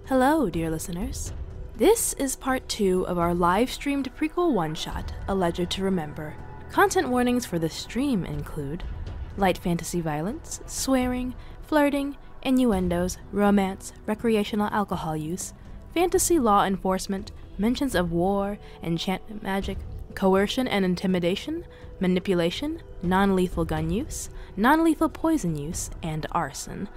Hello, dear listeners. This is part 2 of our live-streamed prequel one-shot, A Ledger to Remember. Content warnings for this stream include light fantasy violence, swearing, flirting, innuendos, romance, recreational alcohol use, fantasy law enforcement, mentions of war, enchantment magic, coercion and intimidation, manipulation, non-lethal gun use, non-lethal poison use, and arson.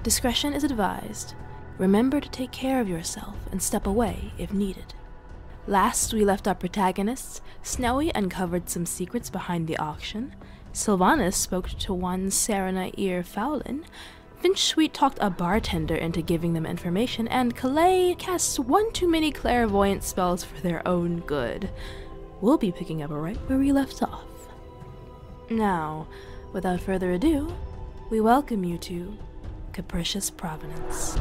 Discretion is advised. Remember to take care of yourself and step away if needed. Last, we left our protagonists. Snowy uncovered some secrets behind the auction. Sylvanus spoke to one Serena Fowlin. Finch sweet-talked a bartender into giving them information, and Calais casts one too many clairvoyant spells for their own good. We'll be picking up right where we left off. Now, without further ado, we welcome you to Capricious Provenance.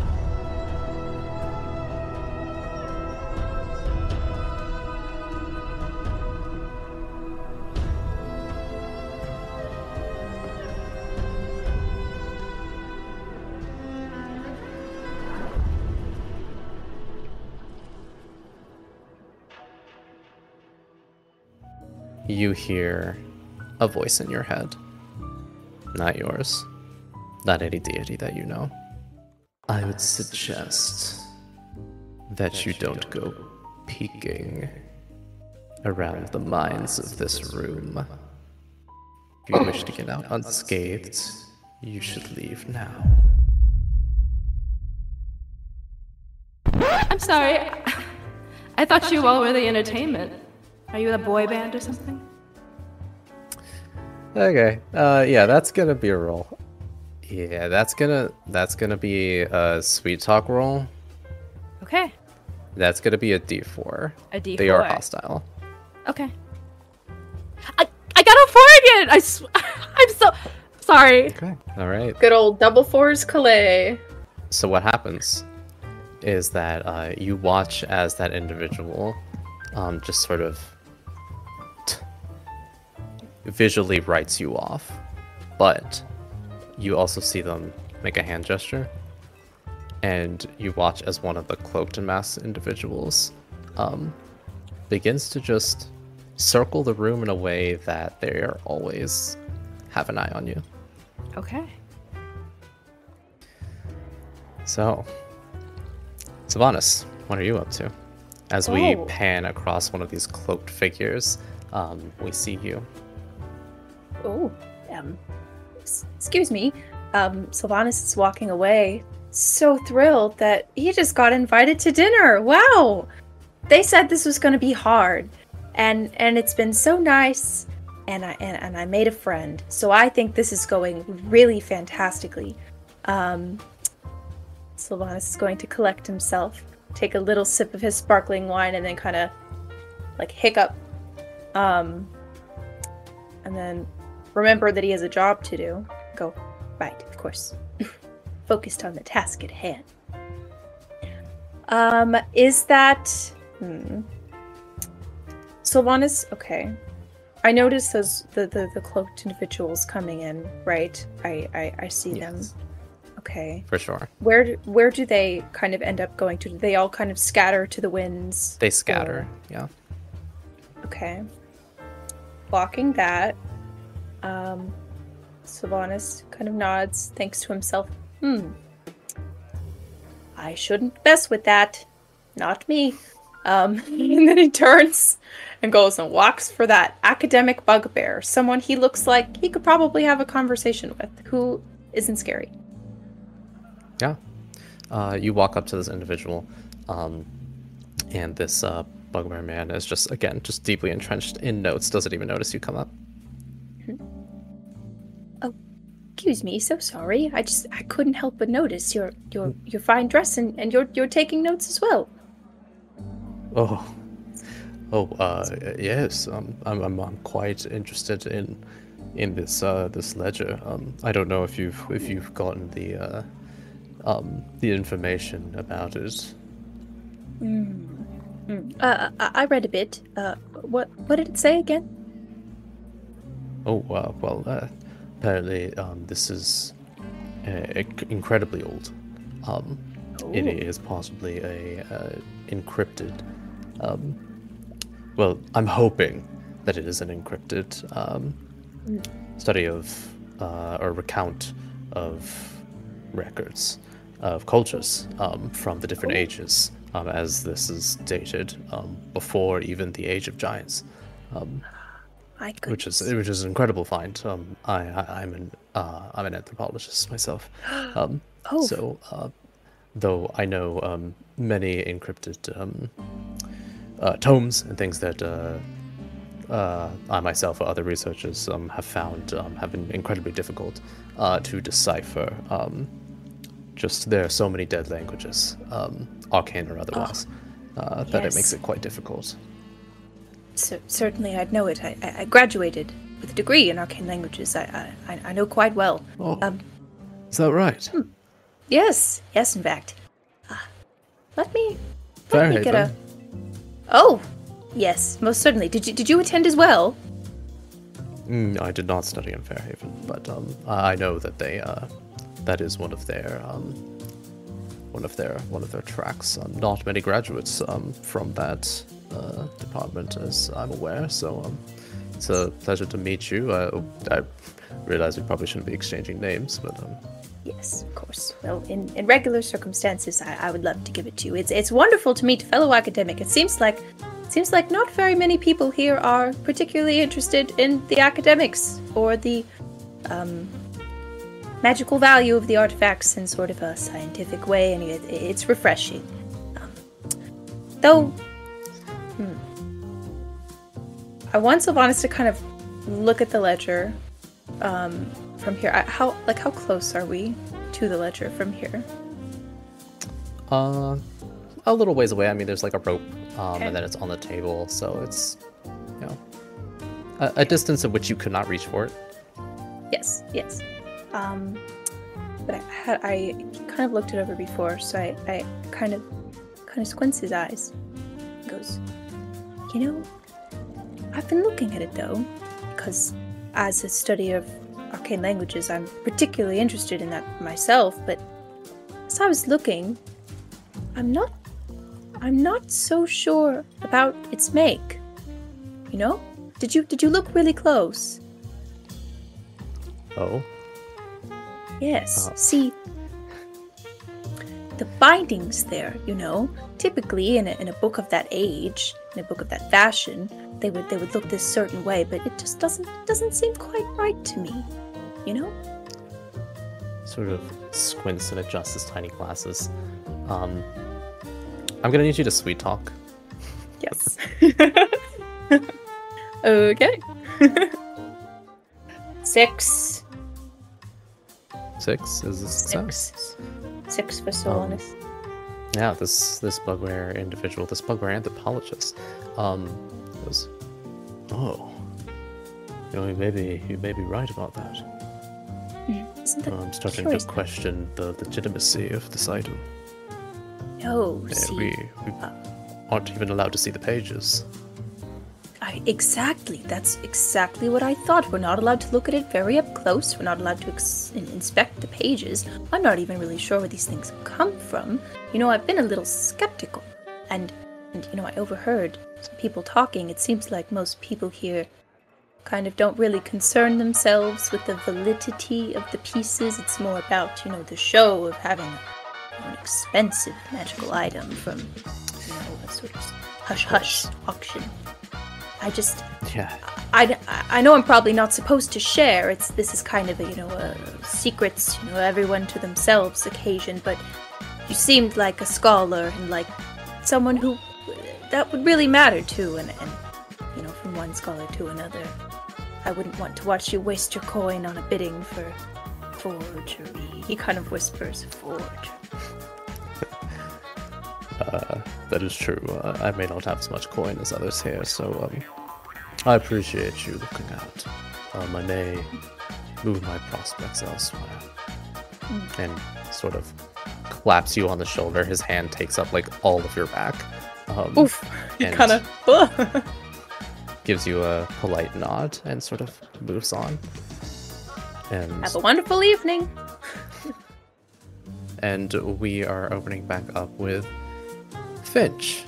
You hear a voice in your head. Not yours. Not any deity that you know. I would suggest that you don't go peeking around the mines of this room. If you wish to get out unscathed, you should leave now. I'm sorry. I thought you all were the entertainment. Are you a boy band or something? Okay. Yeah, that's gonna be a roll. Yeah, that's gonna be a sweet talk roll. Okay. That's gonna be a D4. A D4. They are hostile. Okay. I got a 4 again! I'm so sorry. Okay. All right. Good old double fours Calais. So what happens is that you watch as that individual just sort of visually writes you off, but you also see them make a hand gesture, and you watch as one of the cloaked and masked individuals begins to just circle the room in a way that they are always have an eye on you. Okay. So, Sylvanus, what are you up to? As we pan across one of these cloaked figures, we see you. Oh, excuse me. Sylvanus is walking away, so thrilled that he just got invited to dinner. Wow! They said this was going to be hard, and it's been so nice, and I made a friend. So I think this is going really fantastically. Sylvanus is going to collect himself, take a little sip of his sparkling wine, and then kind of like hiccup, and then remember that he has a job to do. Go, right, of course. Focused on the task at hand. Is that... Sylvanus, okay. I noticed those, the cloaked individuals coming in, right? I see them. Okay. For sure. Where do they kind of end up going to? Do they all kind of scatter to the winds? They scatter, yeah. Okay. Blocking that. Sylvanus kind of nods, thinks to himself, I shouldn't mess with that. Not me. And then he turns and goes and walks for that academic bugbear, someone he looks like he could probably have a conversation with, who isn't scary. Yeah. You walk up to this individual, and this bugbear man is just deeply entrenched in notes, doesn't even notice you come up. Oh, excuse me, so sorry. I couldn't help but notice your fine dress and you're taking notes as well. Yes. I'm quite interested in this ledger. I don't know if you've gotten the information about it. I read a bit. What did it say again? Apparently this is incredibly old. it is possibly a encrypted. Well, I'm hoping that it is an encrypted study of or recount of records of cultures from the different ages, as this is dated before even the Age of Giants, which is an incredible find. I'm an anthropologist myself, so though I know many encrypted tomes and things that I myself or other researchers have found have been incredibly difficult to decipher. Just there are so many dead languages, arcane or otherwise, that it makes it quite difficult. Certainly, I'd know it. I graduated with a degree in arcane languages. I know quite well. Is that right? Yes, in fact. Let me Fairhaven. get a... Oh, yes, most certainly. Did you attend as well? I did not study in Fairhaven, but I know that they that is one of their tracks. Not many graduates from that department, as I'm aware. So it's a pleasure to meet you. I realize we probably shouldn't be exchanging names, but Yes, of course. Well, in regular circumstances, I would love to give it to you. It's wonderful to meet a fellow academic. It seems like not very many people here are particularly interested in the academics or the magical value of the artifacts in sort of a scientific way, and it's refreshing. Though, I want Sylvanus to kind of look at the ledger from here. How close are we to the ledger from here? a little ways away. I mean, there's like a rope, and then it's on the table, so it's, you know, a distance at which you could not reach for it. Yes. But I kind of looked it over before, so I kind of squints his eyes. He goes, I've been looking at it though, because as a study of arcane languages, I'm particularly interested in that myself. But as I was looking, I'm not so sure about its make. Did you look really close? Oh. Yes. See, the bindings there, typically in a book of that age, in a book of that fashion, they would look this certain way, but it just doesn't seem quite right to me, Sort of squints and adjusts his tiny glasses. I'm gonna need you to sweet talk. Yes. Okay. 6. 6 is a success. 6 for Sylvanus. Yeah, this bugbear individual, this bugbear anthropologist, goes, you may be right about that. Isn't that I'm starting curious? to question the legitimacy of this item. No, see, We aren't even allowed to see the pages. Exactly. That's exactly what I thought. We're not allowed to look at it very up close. We're not allowed to inspect the pages. I'm not even really sure where these things come from. I've been a little skeptical. And I overheard some people talking. It seems like most people here kind of don't really concern themselves with the validity of the pieces. It's more about, the show of having an expensive magical item from, a sort of hush-hush auction. I know I'm probably not supposed to share. This is kind of a secrets, everyone to themselves occasion, but you seemed like a scholar and like someone who that would really matter to, and from one scholar to another. I wouldn't want to watch you waste your coin on a bidding for forgery. He kind of whispers, forgery. That is true. I may not have as much coin as others here, so I appreciate you looking out. I may move my prospects elsewhere. And sort of claps you on the shoulder. His hand takes up like all of your back. Oof! He kind of gives you a polite nod and sort of moves on. And have a wonderful evening. and we are opening back up with Finch.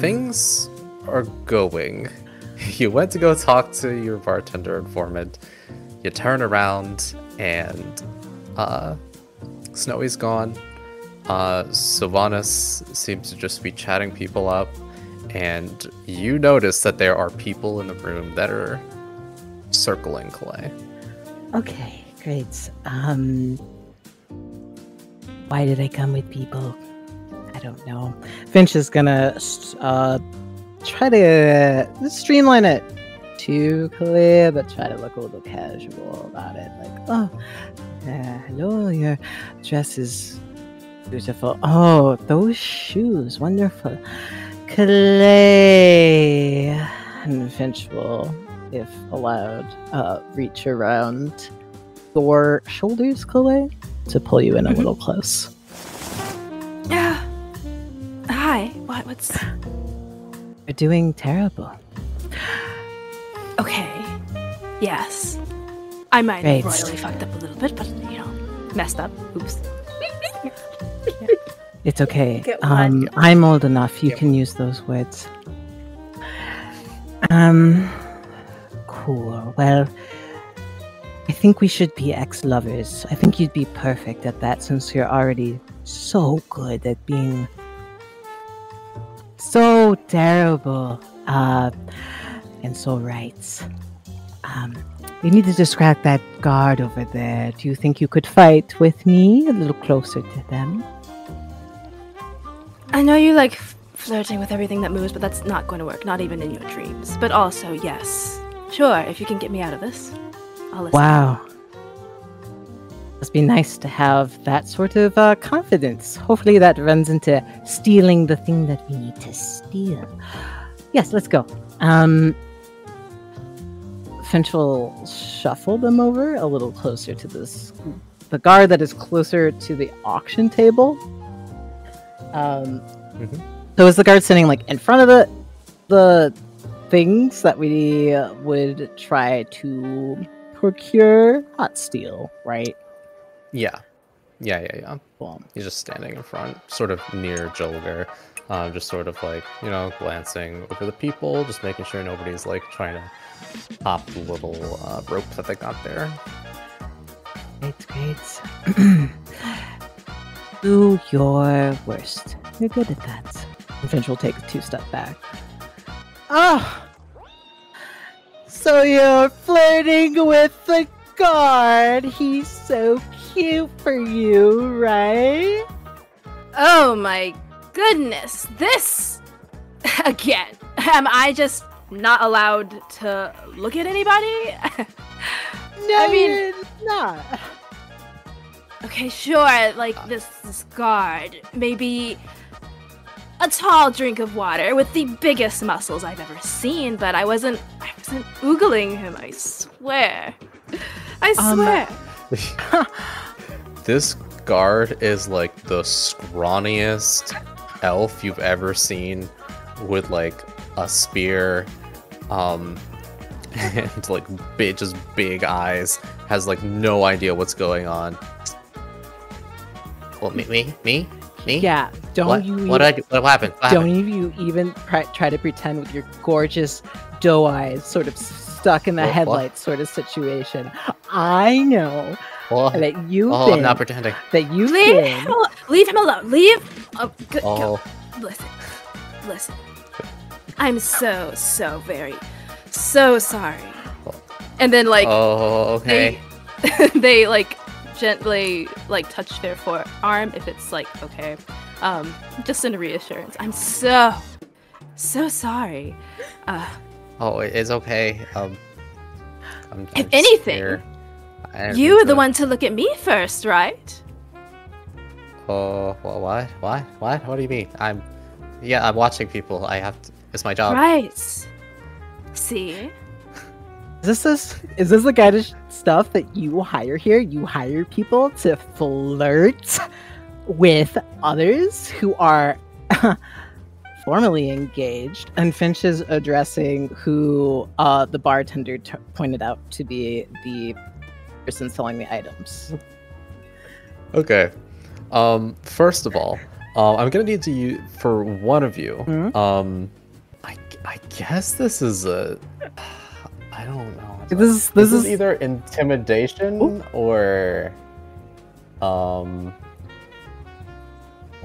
Things are going. You went to go talk to your bartender informant. You turn around and Snowy's gone. Sylvanus seems to just be chatting people up, and you notice that there are people in the room that are circling Calais. Okay, great. Why did I come with people? I don't know. Finch is gonna try to streamline it to Calais, but try to look a little casual about it. Like, oh, hello, your dress is beautiful. Oh, those shoes, wonderful. Calais. And Finch will, if allowed, reach around your shoulders, Calais, to pull you in a little close. Yeah. Hi. What's... You're doing terrible. Okay. Yes. I might have Great. royally fucked up a little bit, but, messed up. Oops. It's okay. Get one. I'm old enough. You can use those words. Cool. Well, I think we should be ex-lovers. I think you'd be perfect at that since you're already so good at being so terrible. And so right. We need to distract that guard over there. Do you think you could fight with me a little closer to them? I know you like flirting with everything that moves, but that's not going to work. Not even in your dreams. But also, yes. Sure, if you can get me out of this, I'll listen. Wow. Must be nice to have that sort of confidence. Hopefully that runs into stealing the thing that we need to steal. Yes, let's go. Finch will shuffle them over a little closer to the guard that is closer to the auction table. So is the guard sitting like in front of the things that we would try to procure, not steal, right? Yeah. Cool. He's just standing in front, sort of near Jolger, just sort of like, glancing over the people, just making sure nobody's like trying to pop the little rope that they got there. Great. Do your worst. You're good at that. And Finch will take a 2-step back. Oh! So you're flirting with the guard. He's so cute for you, right? Oh my goodness. This... Again. Am I just not allowed to look at anybody? No, you're not. Okay, sure, like this guard. Maybe a tall drink of water with the biggest muscles I've ever seen, but I wasn't oogling him, I swear. I swear. This guard is like the scrawniest elf you've ever seen, with like a spear, and like just big eyes, has like no idea what's going on. Well, me? Yeah, What happened? What happened? Don't you even try to pretend with your gorgeous doe eyes, sort of stuck in the headlights sort of situation. I know that you've been... I'm not pretending. That you've been... Leave him alone. Leave... Go. Listen. I'm so very, so sorry. And then, like... Oh, okay. They like, gently, like, touch their forearm if it's, like, okay. Just in reassurance. I'm so sorry. It's okay. If anything, you were the one to look at me first, right? Oh, well, what? What do you mean? I'm watching people. It's my job. Right. See? Is this the kind of stuff that you hire here? You hire people to flirt with others who are formally engaged. And Finch is addressing who the bartender pointed out to be the person selling the items. Okay. First of all, I'm gonna need to use for one of you. I guess this is a. I don't know. This is is either intimidation or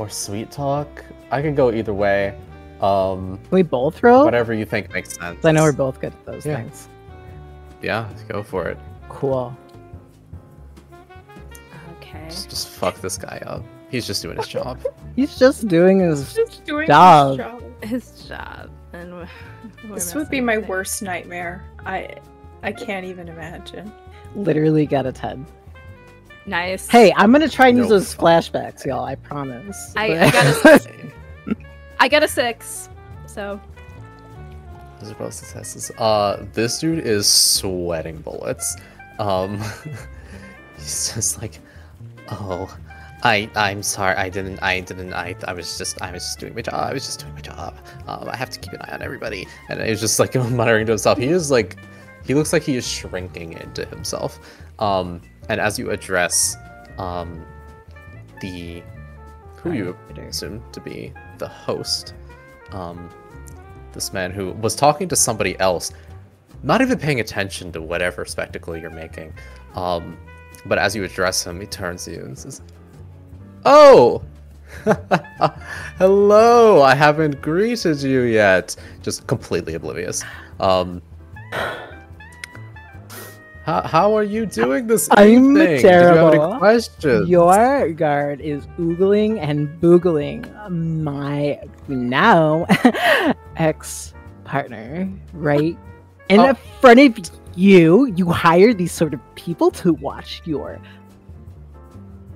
sweet talk. I can go either way. we both roll. Whatever you think makes sense. I know we're both good at those Yeah. things. Yeah, go for it. Cool. Okay. Just fuck this guy up. He's just doing his job. He's just doing his Just doing job. his job. His job. And This would be my worst nightmare. I can't even imagine. literally got a 10. Nice. Hey, I'm gonna try and use No. those flashbacks, y'all. I promise. I got a 6. I got a 6. So Those are both successes. This dude is sweating bullets. He's just like, oh, I'm sorry. I was just doing my job. I have to keep an eye on everybody. And he was just like muttering to himself. He looks like he is shrinking into himself. And as you address, who you assume to be the host, this man who was talking to somebody else, not even paying attention to whatever spectacle you're making. But as you address him, he turns to you and says, "Oh, hello! I haven't greeted you yet." Just completely oblivious. How are you doing this I'm evening? terrible. Did you have any questions? Your guard is oogling and boogling my now ex-partner right in front of you. You hire these sort of people to watch your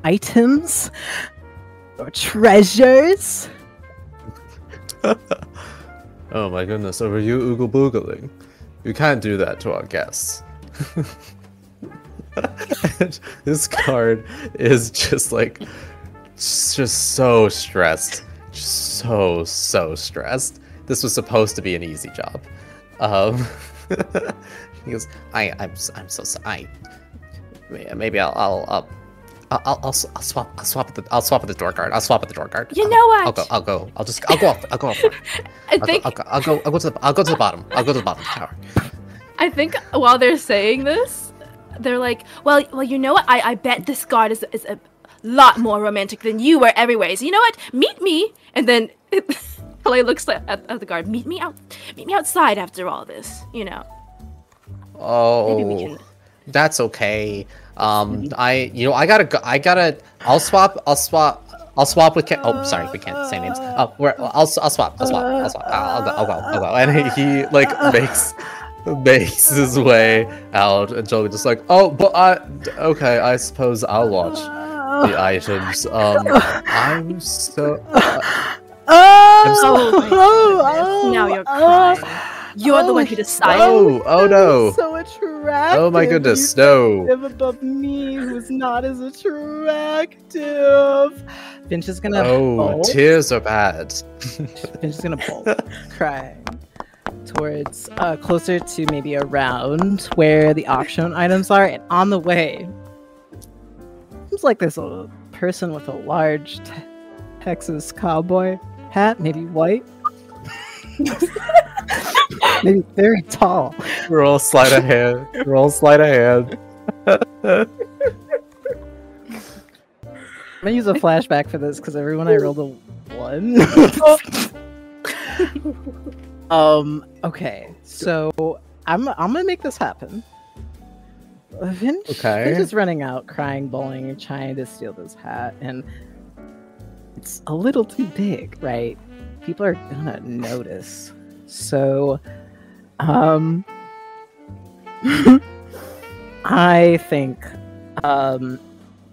items or treasures. Oh my goodness, over you oogle boogling. You can't do that to our guests. And this card is just like, just so stressed. Just so stressed. This was supposed to be an easy job. He goes, I'm so sorry. Maybe I'll swap at the door guard. I'll swap at the door guard. You know what? I'll go off front. I think I'll go to the bottom. I'll go to the bottom of the tower. I think while they're saying this, they're like, well, you know what? I bet this guard is a lot more romantic than you were everywhere. So you know what? Meet me. And then Calais looks at the guard. Meet me outside after all this. You know. Maybe we Oh, can. that's okay. I gotta. I'll swap with. Oh, sorry, we can't say names. I'll swap. I'll go. And he like makes his way out, and Jolie just like, oh, but okay, I suppose I'll watch the items. I'm so. Now you're crying. You're the one who decided. Oh no! So attractive. Oh my goodness, You no! live above me, who's not as attractive. Finch is gonna. Oh, bolt. tears are bad. Finch is gonna bolt, crying towards closer to maybe around where the auction items are, and on the way, seems like there's a person with a large Texas cowboy hat, maybe white. Maybe very tall. Roll sleight of hand. I'm gonna use a flashback for this because everyone I rolled a 1. Okay, so I'm gonna make this happen. Finch is running out, crying, bawling, trying to steal this hat, and it's a little too big, right? People are gonna notice. So, I think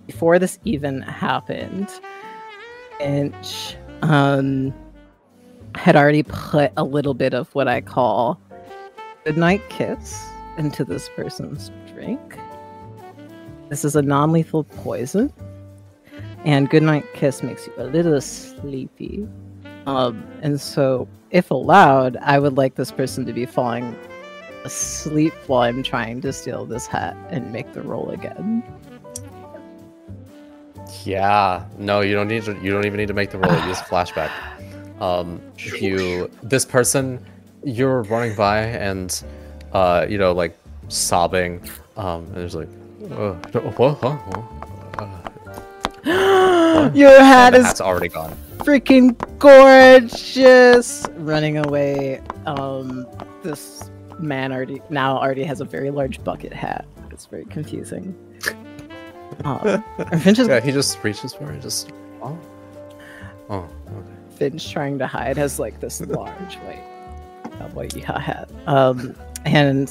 before this even happened, Finch had already put a little bit of what I call goodnight kiss into this person's drink. This is a non-lethal poison, and goodnight kiss makes you a little sleepy. And so, if allowed, I would like this person to be falling asleep while I'm trying to steal this hat and make the roll again. Yeah. No, you don't need to. You don't even need to make the roll. Use flashback. This person, you're running by and, like sobbing. And there's like, what? Your hat the is hat's already gone. freaking gorgeous. Running away. This man already has a very large bucket hat. It's very confusing. Finch is, Yeah, he just reaches for it. Just okay. Finch trying to hide has like this large white cowboy hat. And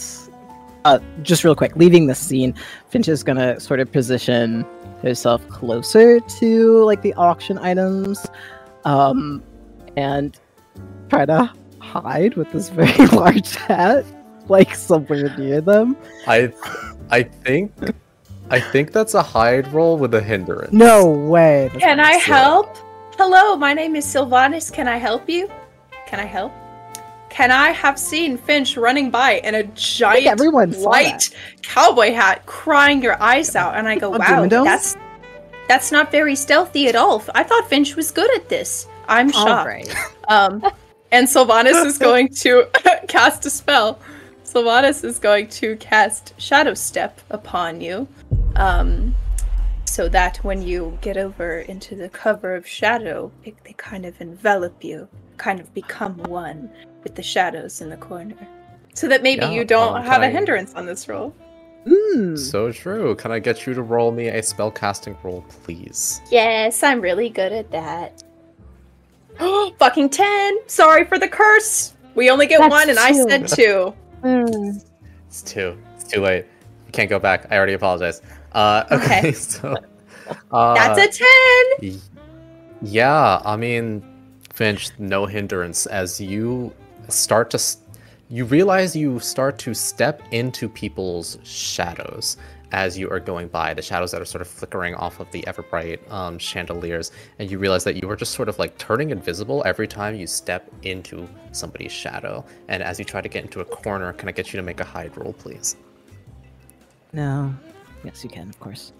just real quick, leaving the scene, Finch is gonna sort of position herself closer to like the auction items, and try to hide with this very large hat, like somewhere near them. I think that's a hide roll with a hindrance. No way. Can I help? Hello, my name is Sylvanus. Can I help you? Can I help? Can I have seen Finch running by in a giant white cowboy hat, crying your eyes out? And I go, wow, that's not very stealthy at all. I thought Finch was good at this. I'm shocked. Right. And Sylvanus is going to cast a spell. Sylvanus is going to cast Shadow Step upon you. So that when you get over into the cover of shadow, they kind of envelop you, kind of become one with the shadows in the corner. So that maybe you don't have a hindrance on this roll. So true. Can I get you to roll me a spell casting roll, please? Yes, I'm really good at that. Fucking 10! Sorry for the curse! We only get one and I said 2. It's 2. It's too late. You can't go back. I already apologize. Okay, so that's a 10. Yeah, I mean, Finch, no hindrance as you start to you realize you start to step into people's shadows as you are going by, the shadows that are sort of flickering off of the ever bright chandeliers, and you realize that you are just sort of like turning invisible every time you step into somebody's shadow. And as you try to get into a corner, can I get you to make a hide roll, please? No. Yes, you can, of course.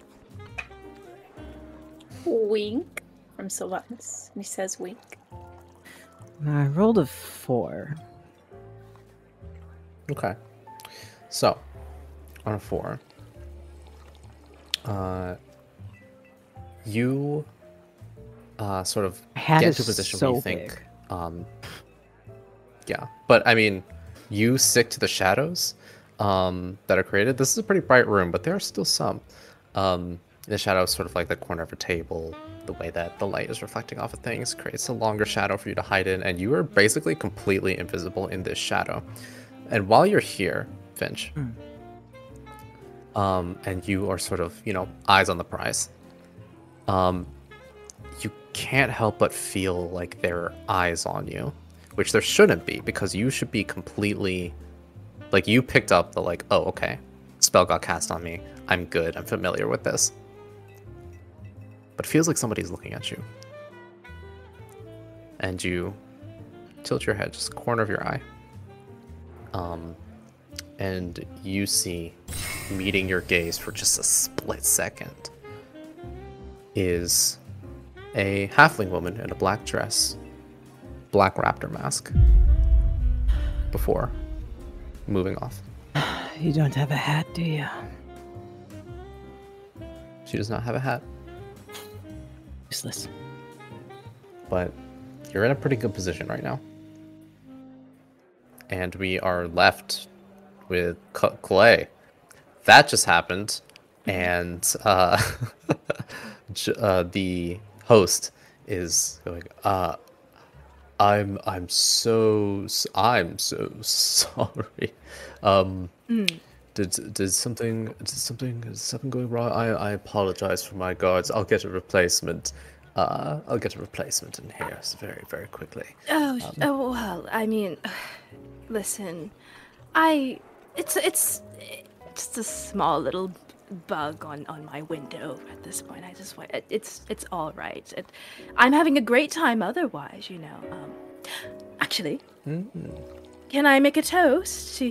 Wink from Sylvanus. He says wink. I rolled a 4. Okay. So, on a 4, you sort of get into a position where you think, yeah, but I mean, you stick to the shadows that are created. This is a pretty bright room, but there are still some. The shadow is sort of like the corner of a table. The way that the light is reflecting off of things creates a longer shadow for you to hide in, and you are basically completely invisible in this shadow. And while you're here, Finch, and you are sort of, eyes on the prize, you can't help but feel like there are eyes on you, which there shouldn't be, because you should be completely, like, you picked up the, like, oh, okay, spell got cast on me, I'm good, I'm familiar with this. But it feels like somebody's looking at you. And you tilt your head, just corner of your eye. And you see, meeting your gaze for just a split second, is a halfling woman in a black dress, black raptor mask, before moving off. You don't have a hat, do you? She does not have a hat. Useless. But you're in a pretty good position right now. And we are left with Calais. That just happened, and the host is going, I'm so sorry. Did something going wrong? I apologize for my guards. I'll get a replacement. I'll get a replacement in here very, very quickly. Well, I mean, listen, it's just a small little bug on my window at this point. I just want it's all right. I'm having a great time otherwise, Actually, can I make a toast?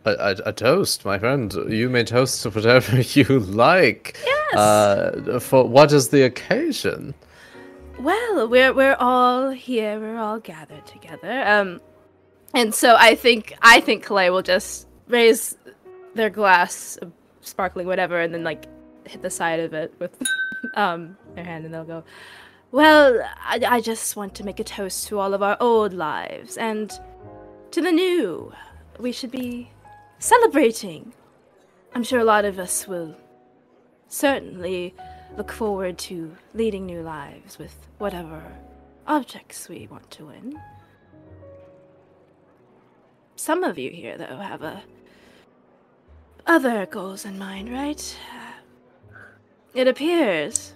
A toast, my friend. You may toast to whatever you like. For what is the occasion? Well, we're all here. We're all gathered together. And so I think Calais will just raise their glass, of sparkling whatever, and then like hit the side of it with their hand, and they'll go, "Well, I just want to make a toast to all of our old lives and to the new. We should be celebrating. I'm sure a lot of us will certainly look forward to leading new lives with whatever objects we want to win. Some of you here, though, have other goals in mind, right? It appears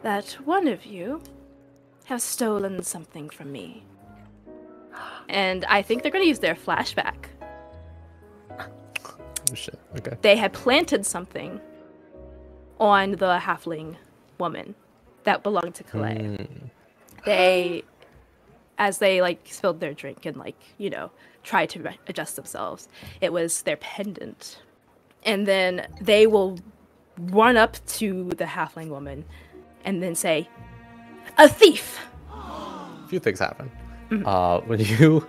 that one of you has stolen something from me. And I think they're going to use their flashback. Oh, shit. Okay. They had planted something on the halfling woman that belonged to Calais. They, as they like spilled their drink and like, you know, tried to adjust themselves, it was their pendant. And then they will run up to the halfling woman and then say, "A thief!" A few things happen. When you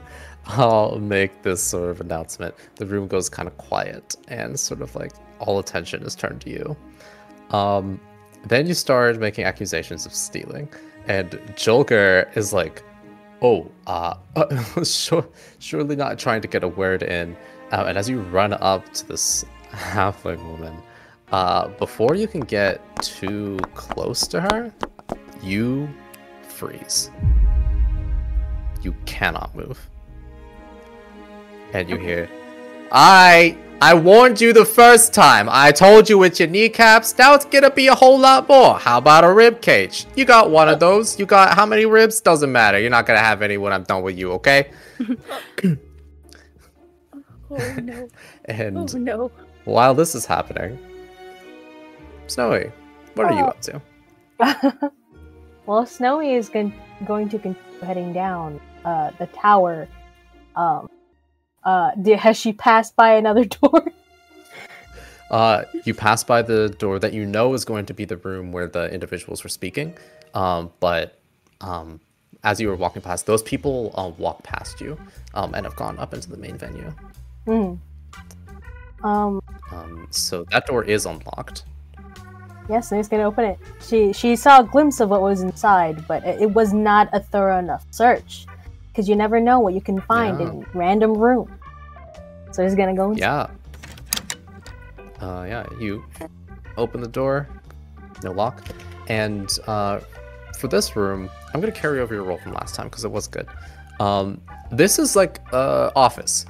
make this sort of announcement, the room goes kind of quiet and sort of like all attention is turned to you. Then you start making accusations of stealing, and Jolger is like, "Oh, surely not," trying to get a word in. And as you run up to this halfling woman, before you can get too close to her, you freeze. You cannot move. And you hear, I warned you the first time. I told you with your kneecaps, now it's gonna be a whole lot more. How about a rib cage? You got one of those. You got how many ribs? Doesn't matter. You're not gonna have any when I'm done with you, okay? Oh no. And Oh no. while this is happening, Snowy, what are you up to? Well, Snowy is going to continue heading down the tower. Has she passed by another door? You pass by the door that you know is going to be the room where the individuals were speaking. But as you were walking past, those people walk past you and have gone up into the main venue. So that door is unlocked. Yes, Snowy's gonna open it. She saw a glimpse of what was inside, but it was not a thorough enough search. Because you never know what you can find in random room. So he's gonna go inside. Yeah, you open the door, no lock, and for this room, I'm gonna carry over your roll from last time because it was good. This is like office.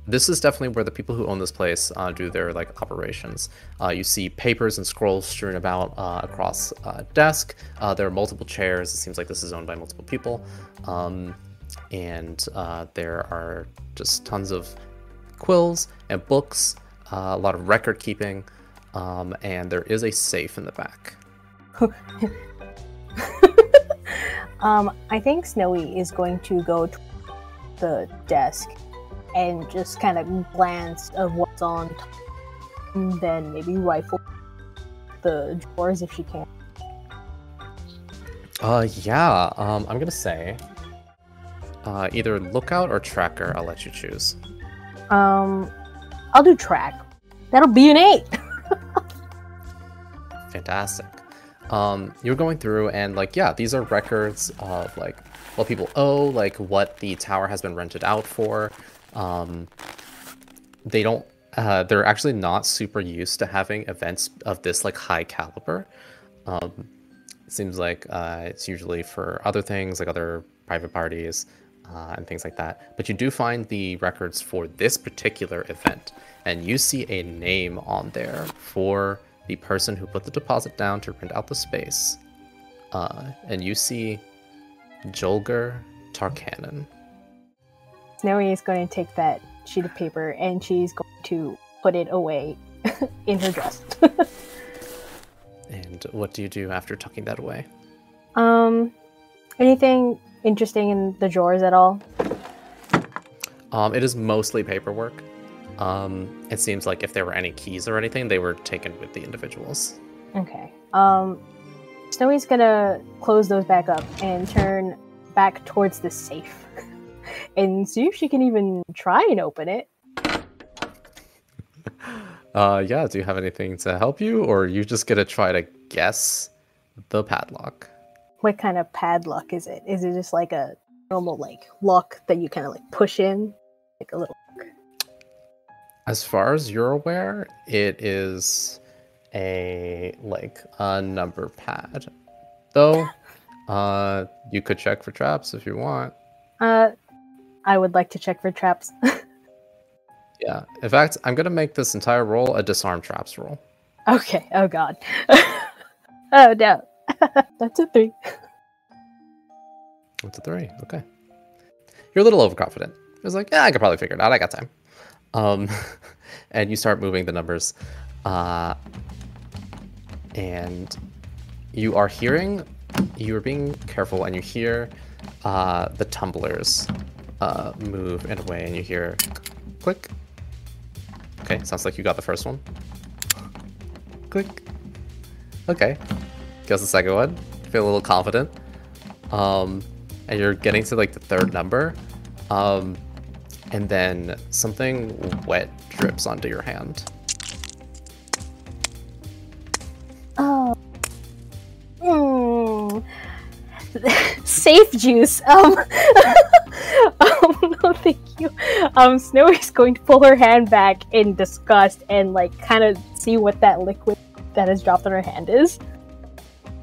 This is definitely where the people who own this place do their like operations. You see papers and scrolls strewn about across a desk. There are multiple chairs. It seems like this is owned by multiple people. And there are just tons of quills and books, a lot of record keeping, and there is a safe in the back. I think Snowy is going to go to the desk and just kind of glance of what's on top, and then maybe rifle the drawers if she can. I'm gonna say either lookout or tracker. I'll let you choose. I'll do track. That'll be an 8. Fantastic. You're going through and like, yeah, these are records of like what people owe, like what the tower has been rented out for. They don't, they're actually not super used to having events of this like high caliber. It seems like it's usually for other things, like other private parties and things like that. But you do find the records for this particular event, and you see a name on there for the person who put the deposit down to rent out the space. And you see Jolger Tarkanen. Snowy is going to take that sheet of paper and she's going to put it away in her dress. And what do you do after tucking that away? Anything interesting in the drawers at all? It is mostly paperwork. It seems like if there were any keys or anything, they were taken with the individuals. Okay. Snowy's gonna close those back up and turn back towards the safe and see if she can even try and open it. Yeah, do you have anything to help you, or are you just gonna try to guess the padlock? What kind of padlock is it? Is it just like a normal like lock that you kind of like push in, like a little? As far as you're aware, it is a number pad. Though, you could check for traps if you want. I would like to check for traps. Yeah. In fact, I'm gonna make this entire roll a disarm traps roll. Okay. Oh god. Oh no. That's a 3. That's a 3. Okay. You're a little overconfident. It's like, yeah, I could probably figure it out. I got time. And you start moving the numbers. And you are being careful, and you hear the tumblers move in a way, and you hear click. Okay, sounds like you got the first one. Click. Okay. Guess the second one. Feel a little confident. And you're getting to like the third number. And then something wet drips onto your hand. Oh. Safe juice. No, thank you. Snowy's going to pull her hand back in disgust and like kind of see what that liquid that has dropped on her hand is.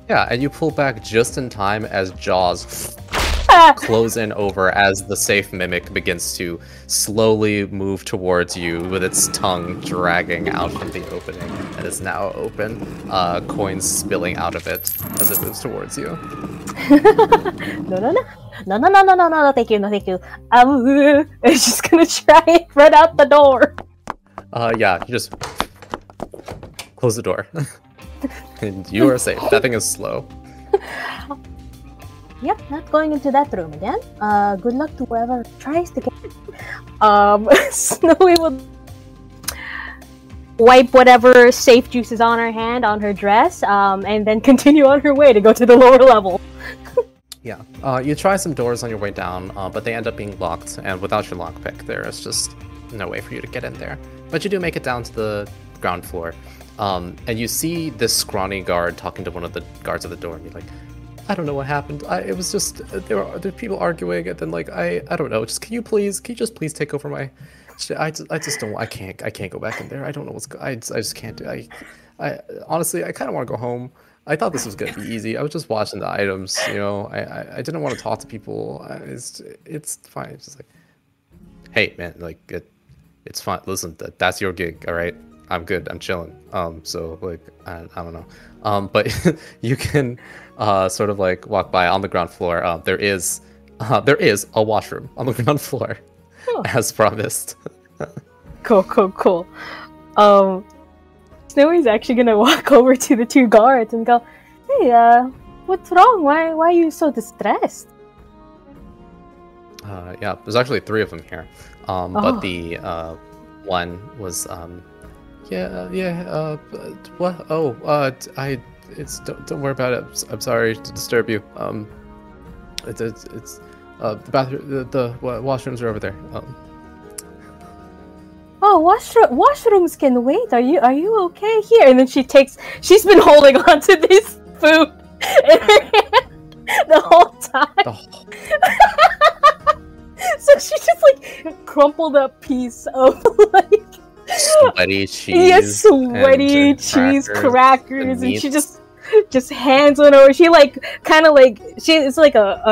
Yeah, and you pull back just in time as jaws close in over as the safe mimic begins to slowly move towards you with its tongue dragging out from the opening and is now open, coins spilling out of it as it moves towards you. No, thank you, no, thank you. I'm just gonna try and run out the door. Yeah, you just close the door. And you are safe. That thing is slow. Yep, not going into that room again. Good luck to whoever tries to get Snowy will wipe whatever safe juice is on her hand, on her dress, and then continue on her way to go to the lower level. Yeah, you try some doors on your way down, but they end up being locked, and without your lockpick, there is just no way for you to get in there. But you do make it down to the ground floor, and you see this scrawny guard talking to one of the guards at the door, and you're like, I don't know what happened. It was just there were people arguing, and then like I don't know. Just can you just please take over my? I just don't. I can't go back in there. I don't know I just can't do. I honestly I kind of want to go home. I thought this was gonna be easy. I was just watching the items. You know, I didn't want to talk to people. It's fine. It's just like, hey man, like it's fine. Listen, that's your gig. All right, I'm good. I'm chilling. So like I don't know. But you can sort of like walk by on the ground floor. There is a washroom on the ground floor, as promised. Cool. Snowy's actually gonna walk over to the two guards and go, "Hey, what's wrong? Why are you so distressed?" Yeah, there's actually 3 of them here. But the one was what? Oh, don't worry about it. I'm sorry to disturb you. It's the bathroom, the washrooms are over there. Oh, washrooms can wait. Are you okay here? And then she's been holding on to this food in her hand the whole time. So she just like crumpled up piece of like sweaty cheese. Yes, sweaty and cheese crackers, and she just hands one over. She like kind of like it's like a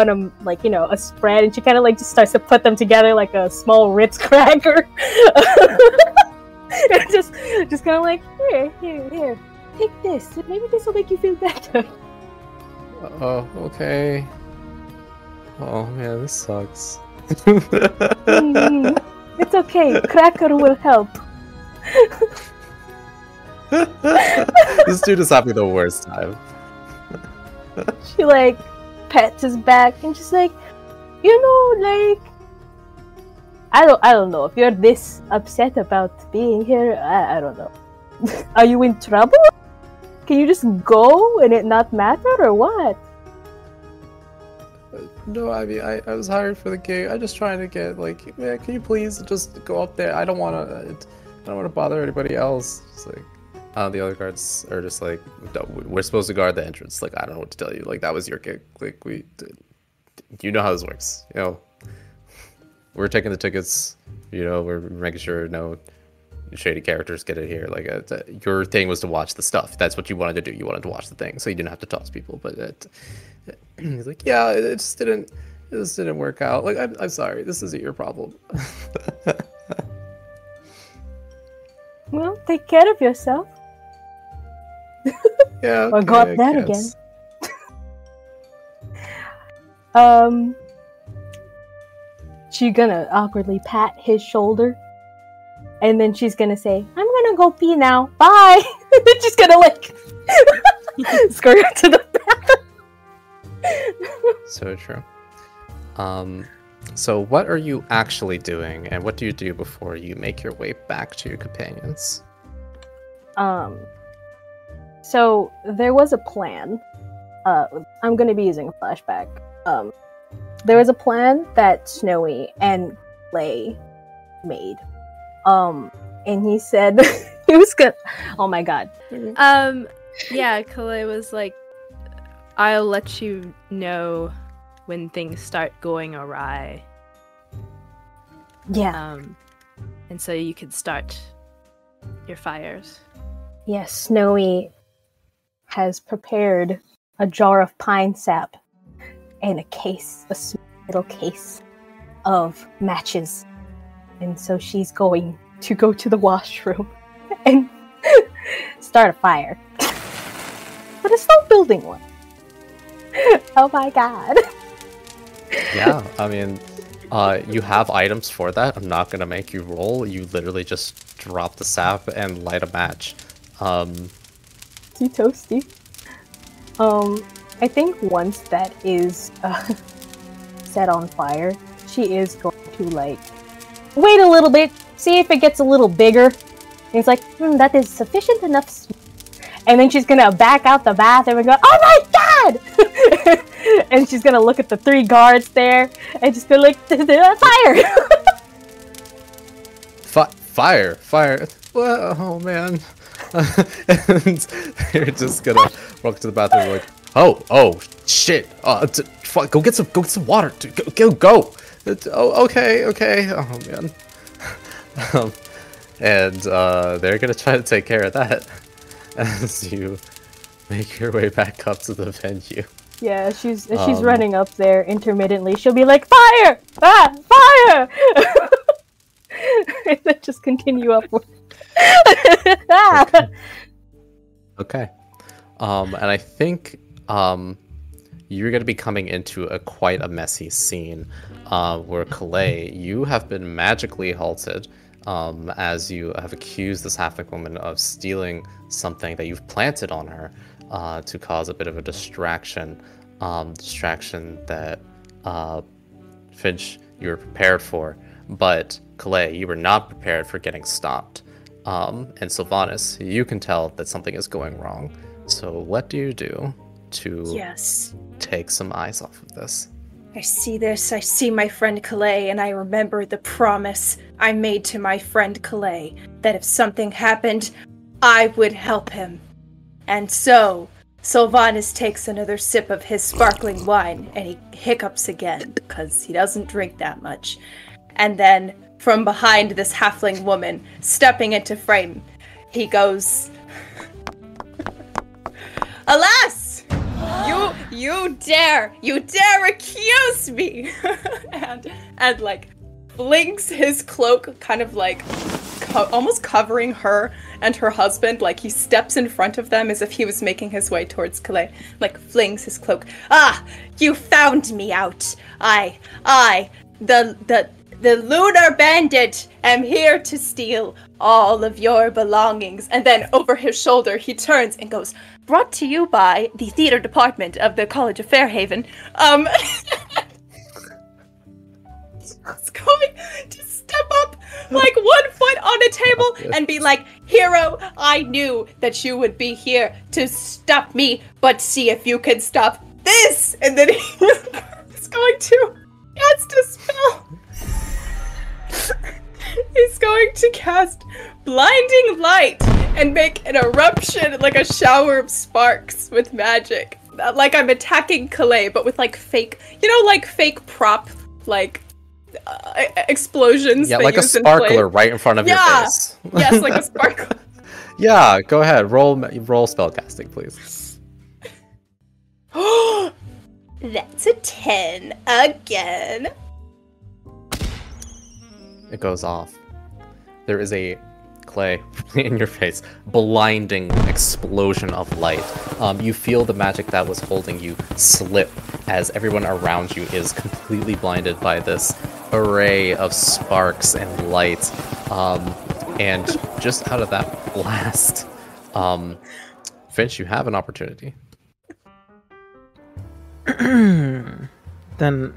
like, you know, a spread, and she kind of like just starts to put them together like a small Ritz cracker. And just kind of like here, take this. Maybe this will make you feel better. Oh, okay. Oh man, this sucks. It's okay. Cracker will help. This dude is having the worst time. She like pets his back and she's like, you know, like I don't know. If you're this upset about being here, I don't know. Are you in trouble? Can you just go and it not matter, or what? No, I mean, I was hired for the gig. I'm just trying to get, like, man, can you please just go up there? I don't want to bother anybody else. It's like, the other guards are just like, no, we're supposed to guard the entrance. Like, I don't know what to tell you. Like, that was your gig. Like, you know how this works. You know, we're taking the tickets. You know, we're making sure no shady characters get it here. Like, your thing was to watch the stuff. That's what you wanted to do. You wanted to watch the thing, so you didn't have to talk to people. But he's like, yeah, it just didn't work out. Like, I'm sorry. This isn't your problem. Well, take care of yourself. Yeah. Or go up there again. She's gonna awkwardly pat his shoulder, and then she's gonna say, "I'm gonna go pee now. Bye." And then she's gonna like scurry to the bathroom. So true. So what are you actually doing, and what do you do before you make your way back to your companions? So there was a plan. I'm gonna be using a flashback. There was a plan that Snowy and Clay made. And he said he was gonna. Oh my god. Yeah, Calais was like, I'll let you know when things start going awry. Yeah. And so you could start your fires. Yes, Snowy has prepared a jar of pine sap and a small little case of matches. And so she's going to go to the washroom and start a fire. But a slow building one. Oh my god. Yeah, I mean, you have items for that. I'm not gonna make you roll. You literally just drop the sap and light a match. Too toasty. I think once that is set on fire, she is going to like wait a little bit, see if it gets a little bigger. And it's like, that is sufficient enough. And then she's gonna back out the bathroom and go, "Oh my god!" And she's gonna look at the 3 guards there and just go like, "Fire!" Fire! Well, oh man. And you're just gonna walk to the bathroom like, oh shit! Go get some water. Go. Okay. Oh man. And they're gonna try to take care of that as you make your way back up to the venue. Yeah, she's running up there intermittently. She'll be like, "Fire! Fire!" And then just continue upward. Okay. And I think you're going to be coming into quite a messy scene where Calais, you have been magically halted as you have accused this halfling woman of stealing something that you've planted on her to cause a bit of a distraction that Finch, you were prepared for, but Calais, you were not prepared for getting stopped. And Sylvanus, you can tell that something is going wrong. So what do you do to take some eyes off of this? I see this, I see my friend Calais, and I remember the promise I made to my friend Calais that if something happened, I would help him. And so, Sylvanus takes another sip of his sparkling wine, and he hiccups again, because he doesn't drink that much. And then, from behind this halfling woman, stepping into frame, he goes, "Alas! You dare accuse me!" and like flings his cloak, kind of like almost covering her and her husband. Like he steps in front of them as if he was making his way towards Calais. Like flings his cloak. "Ah, you found me out. The lunar bandit am here to steal all of your belongings." And then over his shoulder, he turns and goes, "Brought to you by the theater department of the College of Fairhaven." It's going to step up like 1 foot on a table and be like, "Hero, I knew that you would be here to stop me, but see if you can stop this." And then he's going to cast a spell. He's going to cast Blinding Light and make an eruption, like a shower of sparks with magic. Like I'm attacking Calais, but with like fake, like fake prop, like explosions. Yeah, like a sparkler right in front of your face. Yes, like a sparkler. Yeah, go ahead. Roll spellcasting, please. That's a 10 again. It goes off. There is a Clay in your face, blinding explosion of light. You feel the magic that was holding you slip as everyone around you is completely blinded by this array of sparks and light. And just out of that blast, Finch, you have an opportunity. Then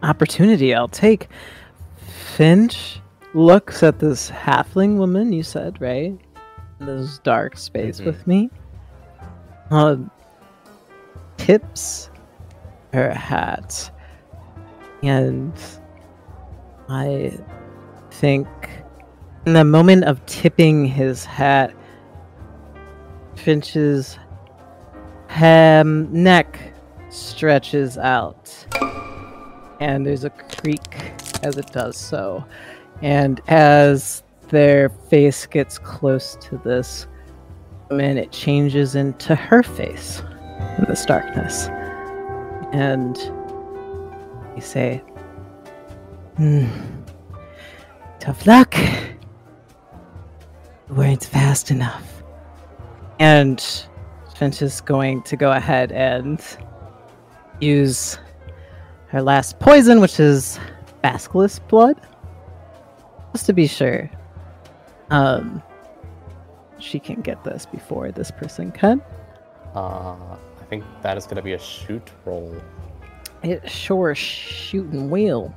opportunity I'll take. Finch looks at this halfling woman, you said, right? In this dark space with me. Tips her hat. And I think in the moment of tipping his hat, Finch's neck stretches out. And there's a creak as it does so. And as their face gets close to this woman, it changes into her face in this darkness. And you say, tough luck. You weren't fast enough. And Finch is going to go ahead and use her last poison, which is basilisk blood. Just to be sure. She can get this before this person can. I think that is going to be a shoot roll. It sure shooting will.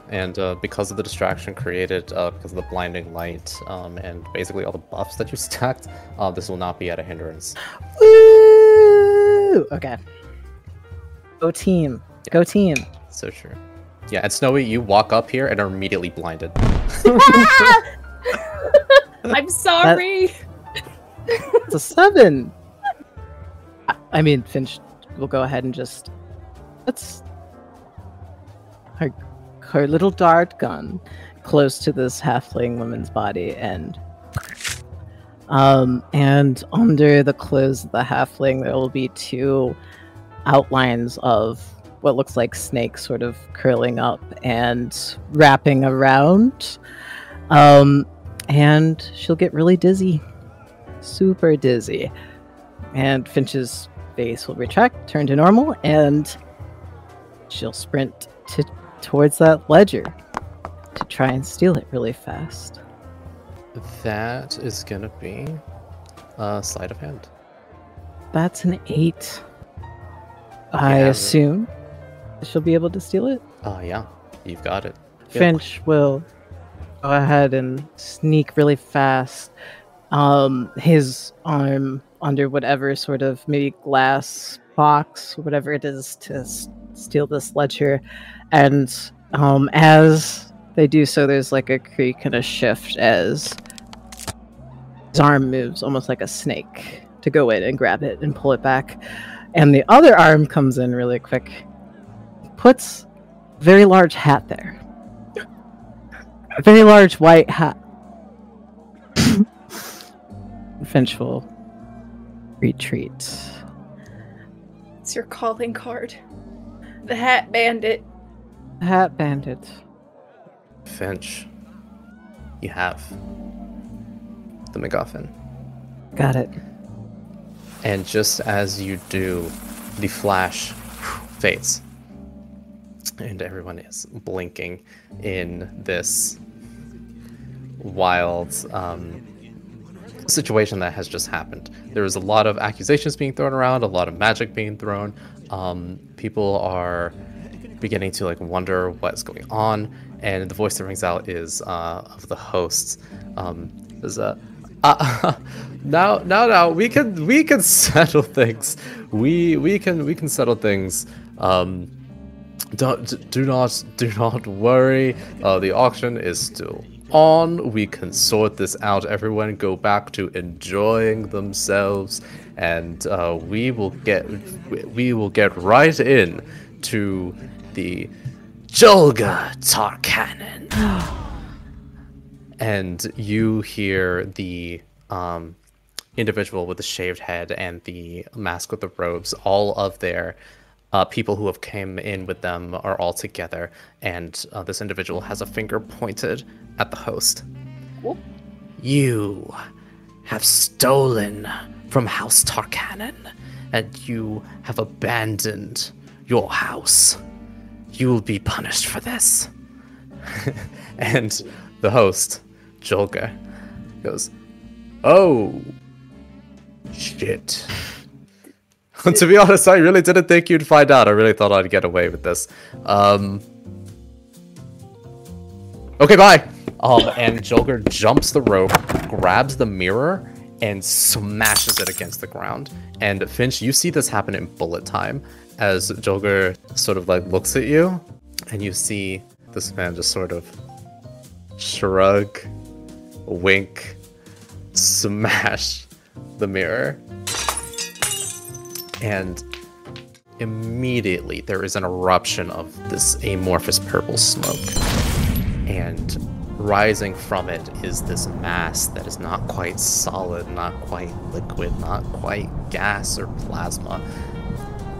And because of the distraction created, because of the blinding light, and basically all the buffs that you stacked, this will not be at a hindrance. Woo! Okay. Go team. Go team. So true. Yeah, and Snowy, you walk up here and are immediately blinded. I'm sorry. It's a 7. I mean, Finch will go ahead and just... Let's... Her little dart gun close to this halfling woman's body, and under the clothes of the halfling there will be 2 outlines of what looks like snakes sort of curling up and wrapping around. And she'll get really dizzy. Super dizzy. And Finch's face will retract, turn to normal, and she'll sprint towards that ledger to try and steal it really fast. That is gonna be sleight of hand. That's an 8. I assume she'll be able to steal it? Yeah, you've got it. Finch will go ahead and sneak really fast. His arm under whatever sort of maybe glass box, whatever it is, to steal this ledger. And as they do so, there's like a creak and a shift as his arm moves almost like a snake to go in and grab it and pull it back. And the other arm comes in really quick, puts a very large hat there. A very large white hat. Finch will retreat. It's your calling card. The Hat Bandit. Hat Bandit. Finch, you have the MacGuffin. Got it. And just as you do, the flash fades. And everyone is blinking in this wild situation that has just happened. There was a lot of accusations being thrown around, a lot of magic being thrown. People are beginning to wonder what's going on, and the voice that rings out is of the host. Is now we can settle things. We can settle things. Do not worry. The auction is still on. We can sort this out. Everyone go back to enjoying themselves, and we will get right in to the Julga Tarkanen. And you hear the individual with the shaved head and the mask with the robes, all of their people who have came in with them are all together, and this individual has a finger pointed at the host. Whoop. You have stolen from House Tarkanen, and you have abandoned your house. You will be punished for this. And the host, Julga, goes, "Oh, shit." To be honest, I really didn't think you'd find out. I really thought I'd get away with this. Okay, bye. And Julga jumps the rope, grabs the mirror, and smashes it against the ground. And Finch, you see this happen in bullet time as Julga sort of like looks at you, and you see this man just sort of shrug, wink, smash the mirror. And immediately there is an eruption of this amorphous purple smoke. And rising from it is this mass that is not quite solid, not quite liquid, not quite gas or plasma.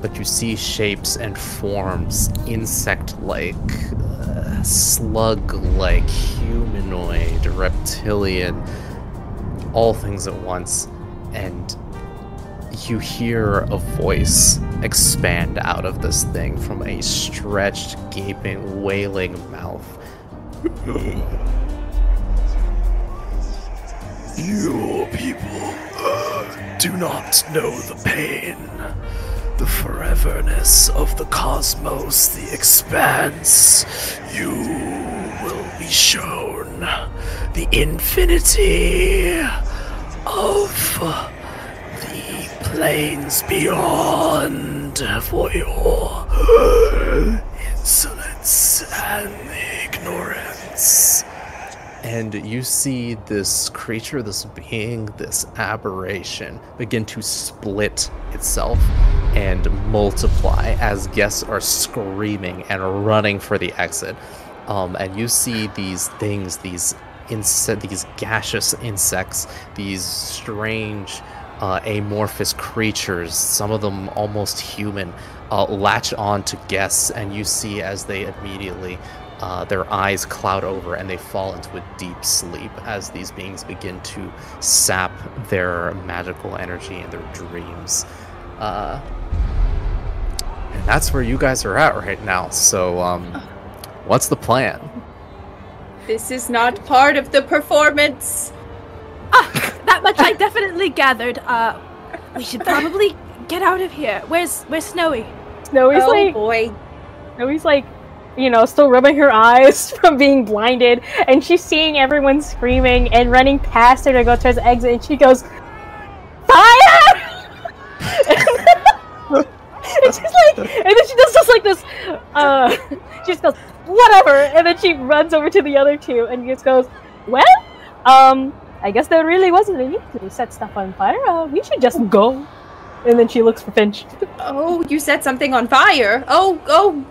But you see shapes and forms, insect-like, slug-like, humanoid, reptilian, all things at once. And you hear a voice expand out of this thing from a stretched, gaping, wailing mouth. You people do not know the pain, the foreverness of the cosmos, the expanse. You will be shown the infinity of the planes beyond for your insolence and ignorance. And you see this creature, this being, this aberration begin to split itself and multiply as guests are screaming and running for the exit. And you see these things, these gaseous insects, these strange amorphous creatures, some of them almost human, latch on to guests, and you see as they immediately their eyes cloud over and they fall into a deep sleep as these beings begin to sap their magical energy and their dreams. And that's where you guys are at right now. So what's the plan? This is not part of the performance. That much I definitely gathered. We should probably get out of here. Where's Snowy? Snowy's Snowy's like, you know, still rubbing her eyes from being blinded, and she's seeing everyone screaming and running past her to go towards the exit, and she goes, "Fire!" and then she does just like this. She just goes, "Whatever," and then she runs over to the other two and just goes, "Well, I guess there really wasn't a need to set stuff on fire. We should just go." And then she looks for Finch. Oh, you set something on fire? Oh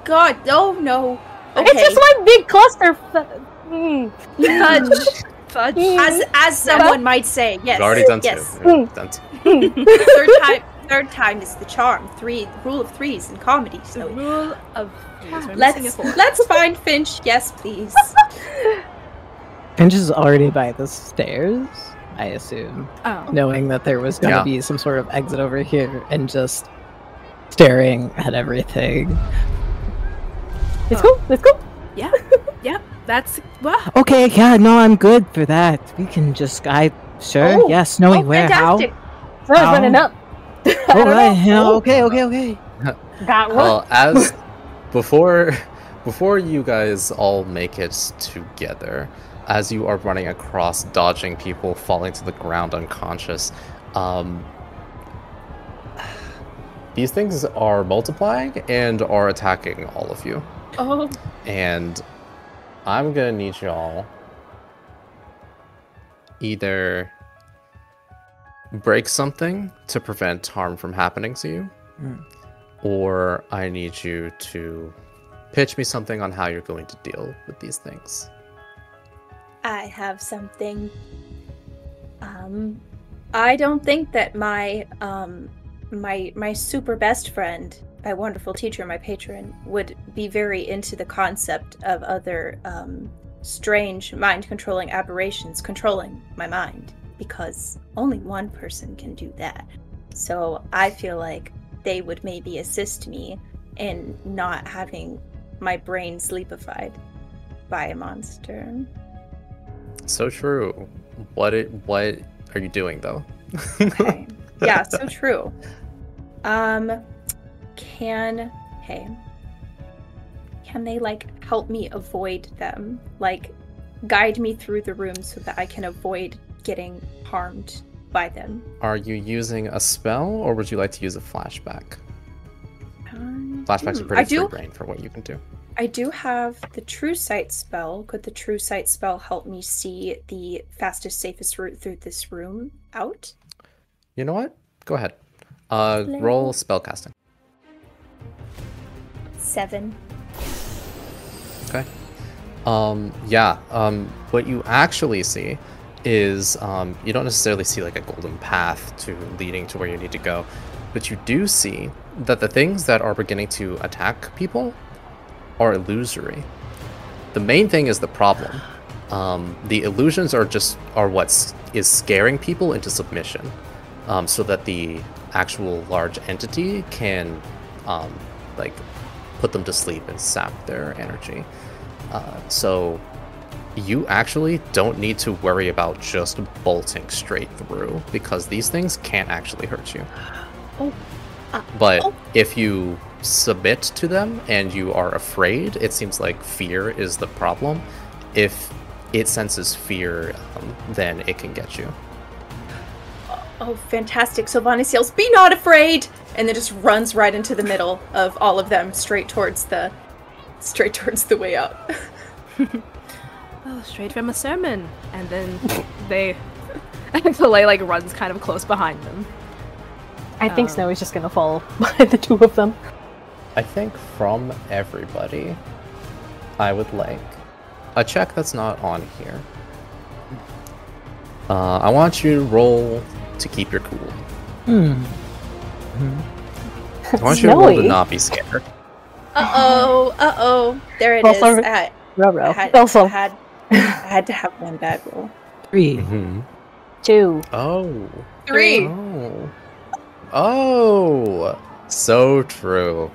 God! Oh no! Okay. It's just one big cluster. Fudge. As someone might say, yes. We've already done yes. two. Done two. Third time is the charm. The rule of threes in comedy. So The rule of threes. let's find Finch. Yes, please. Finch is already by the stairs, I assume, Oh. knowing that there was going to be some sort of exit over here, and just staring at everything. Let's go. Let's go. Yeah. Yep. That's Okay, yeah, no, I'm good for that. We can just sure, Oh, yeah, Snowy, where, fantastic. So I was How? running up. how? Alright, yeah, okay. Got one. Well, as before before you guys all make it together, as you are running across, dodging people, falling to the ground unconscious, these things are multiplying and are attacking all of you. Oh. And I'm gonna need y'all either break something to prevent harm from happening to you, or I need you to pitch me something on how you're going to deal with these things. I have something. I don't think that my super best friend, my wonderful teacher, my patron, would be very into the concept of other strange mind-controlling aberrations controlling my mind, because only one person can do that. So I feel like they would maybe assist me in not having my brain sleepified by a monster. So true. What are you doing though? Okay. Yeah, so true. Can they like help me avoid them? Like guide me through the room so that I can avoid getting harmed by them? Are you using a spell, or would you like to use a flashback? Flashbacks are pretty free brain for what you can do. I do have the True Sight spell. Could the True Sight spell help me see the fastest, safest route through this room out? You know what? Go ahead. Roll spellcasting. 7. Okay. What you actually see is you don't necessarily see like a golden path to leading to where you need to go, but you do see that the things that are beginning to attack people are illusory. The main thing is the problem. The illusions are what is scaring people into submission, so that the actual large entity can like put them to sleep and sap their energy. So you actually don't need to worry about just bolting straight through, because these things can't actually hurt you. But if you submit to them and you are afraid, it seems like fear is the problem. If it senses fear, then it can get you. Oh, fantastic. Sylvanus yells, "Be not afraid!" And then just runs right into the middle of all of them, straight towards the way out. Oh, straight from a sermon. And then Calais like runs kind of close behind them. I think Snowy's just gonna follow behind the two of them. I think from everybody, I would like a check that's not on here. I want you to roll to keep your cool. I want you to roll to not be scared. Uh-oh. There it is. I had to have one bad roll. 3. 2. Oh. 3. Oh. So true.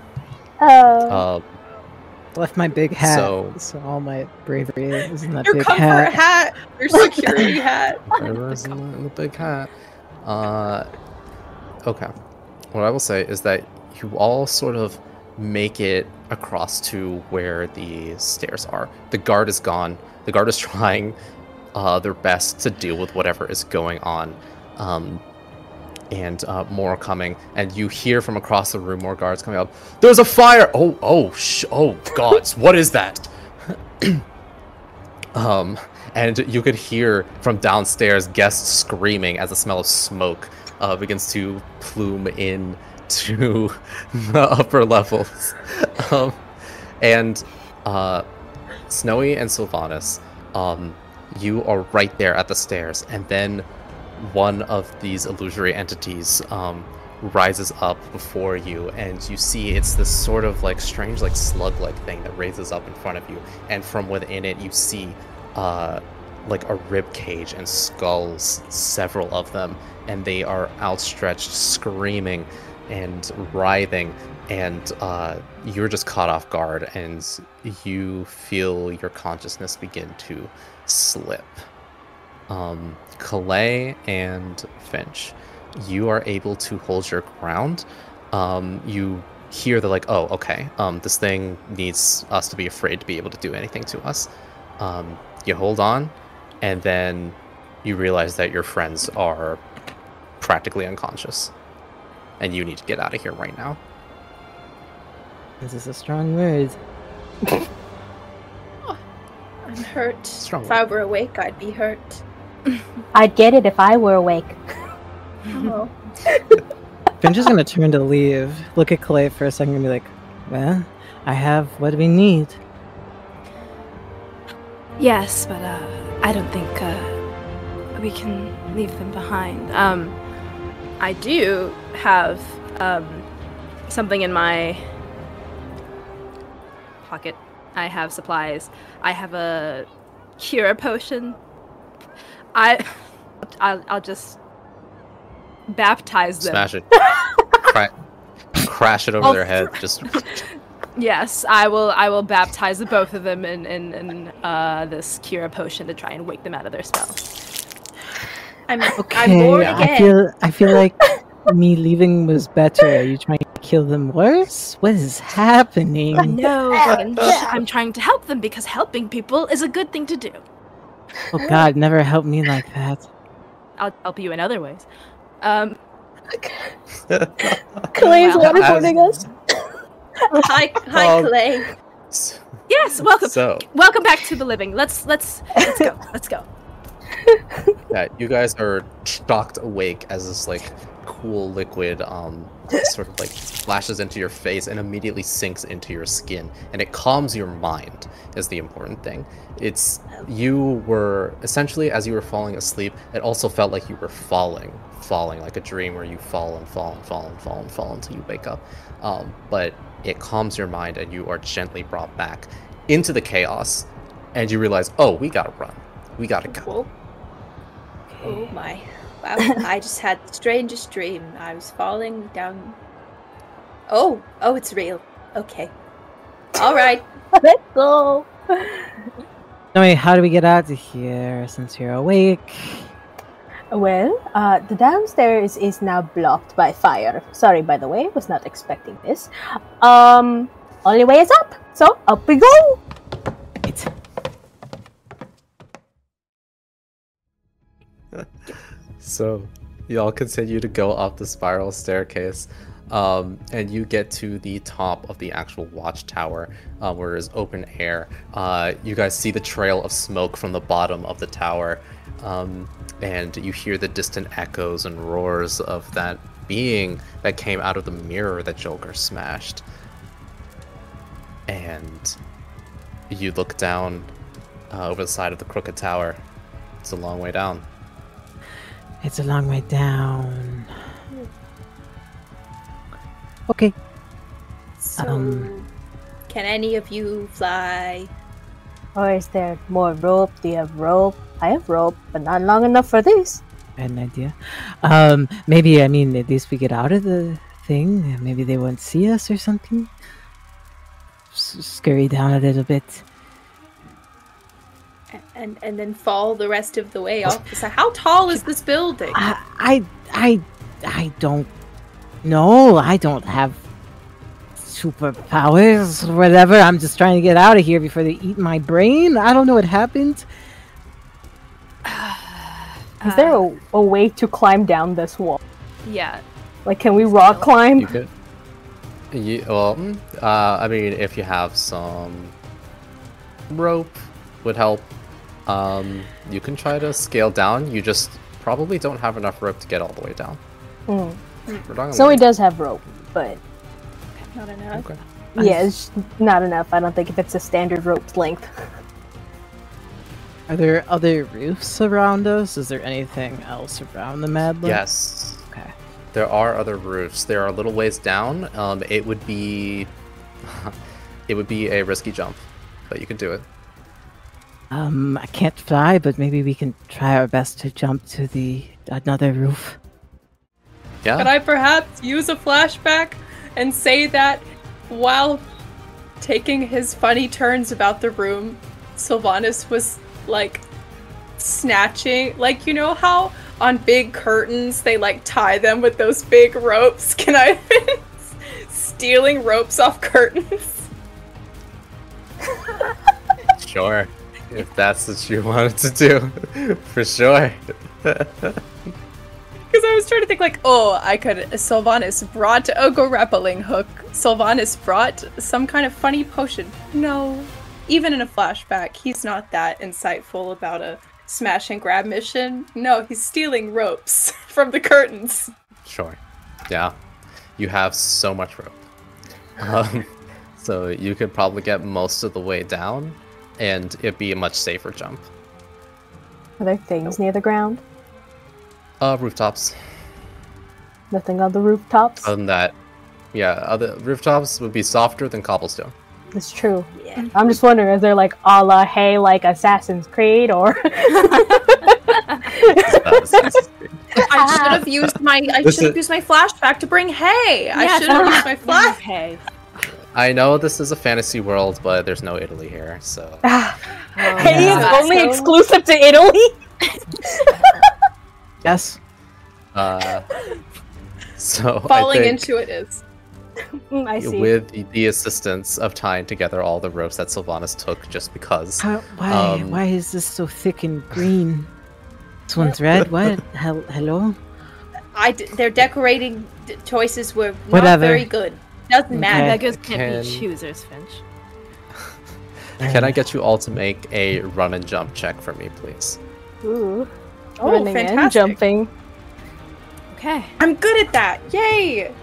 Left my big hat. So all my bravery is in that Your big comfort hat. hat. Your security hat. Whatever's in the big hat. Okay. What I will say is that you all sort of make it across to where the stairs are. The guard is gone. The guard is trying their best to deal with whatever is going on. And more are coming, and you hear from across the room more guards coming up. There's a fire! Oh gods, what is that? And you could hear from downstairs guests screaming as the smell of smoke begins to plume in to the upper levels. And Snowy and Sylvanus, you are right there at the stairs, and then one of these illusory entities rises up before you, and you see it's this sort of like strange like slug-like thing that raises up in front of you, and from within it you see like a rib cage and skulls, several of them, and they are outstretched, screaming and writhing, and you're just caught off guard, and you feel your consciousness begin to slip. Calais and Finch, you are able to hold your ground. You hear the like, oh, okay, this thing needs us to be afraid to be able to do anything to us. You hold on, and then you realize that your friends are practically unconscious, and you need to get out of here right now. This is a strong word. I'm hurt. Strong If I were awake, I'd be hurt. I'd get it if I were awake. Oh. Finch is gonna turn to leave, look at Calais for a second and be like, well, I have what we need. Yes, but I don't think we can leave them behind. I do have something in my pocket. I have supplies. I have a cure potion. I'll just baptize them. Smash it. Crash it over their head. Just Yes, I will baptize the both of them in this cure potion to try and wake them out of their spell. I'm Okay, bored again. I feel like me leaving was better. Are you trying to kill them worse? What is happening? No, I'm trying to help them because helping people is a good thing to do. Oh God, never help me like that. I'll help you in other ways. Clay's Well, waterboarding us. Hi, Clay. Yes, welcome. So, Welcome back to the living. Let's go. Let's go. yeah, you guys are shocked awake as this like cool liquid sort of like splashes into your face and immediately sinks into your skin, and it calms your mind is the important thing. It's you were essentially, as you were falling asleep, it also felt like you were falling like a dream where you fall and fall and fall and fall and fall until you wake up, but it calms your mind and you are gently brought back into the chaos, and you realize, oh, we gotta run, we gotta go. Whoa. Oh my. Wow, I just had the strangest dream. I was falling down. Oh, it's real. Okay. Alright. Let's go. Anyway, how do we get out of here since you're awake? Well, the downstairs is now blocked by fire. Sorry, by the way, was not expecting this. Only way is up. So up we go. It's So y'all continue to go up the spiral staircase, and you get to the top of the actual watchtower, where there's open air. You guys see the trail of smoke from the bottom of the tower, and you hear the distant echoes and roars of that being that came out of the mirror that Joker smashed. And you look down over the side of the crooked tower. It's a long way down. It's a long way down. Okay. So, can any of you fly? Or is there more rope? Do you have rope? I have rope, but not long enough for this. I had an idea. Maybe, I mean, at least we get out of the thing. Maybe they won't see us or something. Scurry down a little bit. And then fall the rest of the way off. So how tall is this building? I don't know. I don't have superpowers or whatever. I'm just trying to get out of here before they eat my brain. I don't know what happened. Is there a way to climb down this wall? Yeah. Like, can we rock climb? You could. Well, I mean, if you have some rope, would help. You can try to scale down. You just probably don't have enough rope to get all the way down. So he does have rope, but Not enough. Okay. yeah, it's not enough. I don't think if it's a standard rope's length. Are there other roofs around us? Is there anything else around the Madland? Yes. Okay. There are other roofs. There are a little ways down. It would be a risky jump, but you can do it. I can't fly, but maybe we can try our best to jump to another roof. Yeah. Could I perhaps use a flashback and say that while taking his funny turns about the room, Sylvanus was like snatching, like, you know how on big curtains they like tie them with those big ropes? Can I stealing ropes off curtains? Sure. If that's what you wanted to do. For sure. Because I was trying to think like, oh, I could. Sylvanus brought a grappling hook. Sylvanus brought some kind of funny potion. No. Even in a flashback, he's not that insightful about a smash and grab mission. No, he's stealing ropes from the curtains. Sure. Yeah. You have so much rope. So you could probably get most of the way down, and it'd be a much safer jump. Are there things near the ground? Rooftops. Nothing on the rooftops? Other than that, yeah, other rooftops would be softer than cobblestone. It's true. Yeah. I'm just wondering, is there like a la hey like Assassin's Creed or I should have used my flashback to bring hay. I should have used my flash. Hey. I know this is a fantasy world, but there's no Italy here, so. Hay is yeah. only exclusive to Italy? Yes. So Falling I think into it is. I see. with the assistance of tying together all the ropes that Sylvanus took, just because. Why is this so thick and green? This one's red. What? Hello? Their decorating choices were not Whatever. very good. Doesn't matter. Okay. Beggars can't be Can- choosers, Finch. Can I get you all to make a run and jump check for me, please? Ooh. Oh, Running and fantastic. jumping. Okay. I'm good at that. Yay!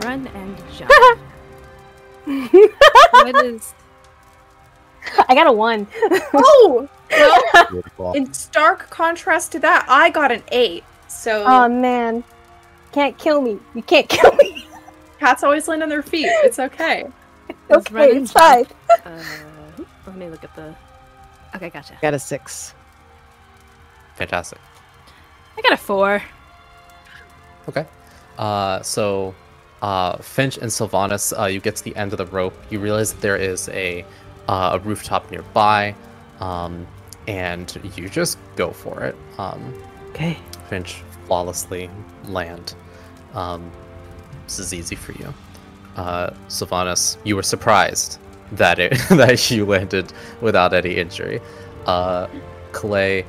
Run and jump. What is... I got a 1. Oh! Well, Beautiful. in stark contrast to that, I got an 8. So Oh man. Can't kill me. You can't kill me. cats always land on their feet. It's okay. Let's run Okay, and it's fine. Let me look at the... Okay, gotcha. Got a 6. Fantastic. I got a 4. Okay. So Finch and Sylvanus, you get to the end of the rope. You realize that there is a rooftop nearby, and you just go for it. Okay. Finch flawlessly land. This is easy for you. Sylvanus, you were surprised that that you landed without any injury. Calais,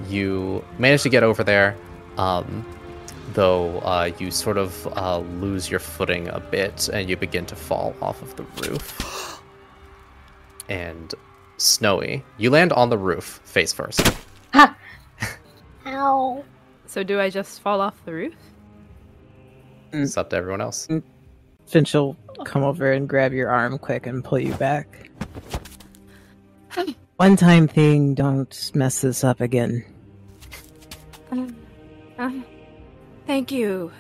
you managed to get over there, though you sort of lose your footing a bit, and you begin to fall off of the roof. And Snowy, you land on the roof face first. Ha! Ow. So do I just fall off the roof? It's up to everyone else. Finch will come over and grab your arm quick and pull you back. One-time thing, don't mess this up again. Thank you.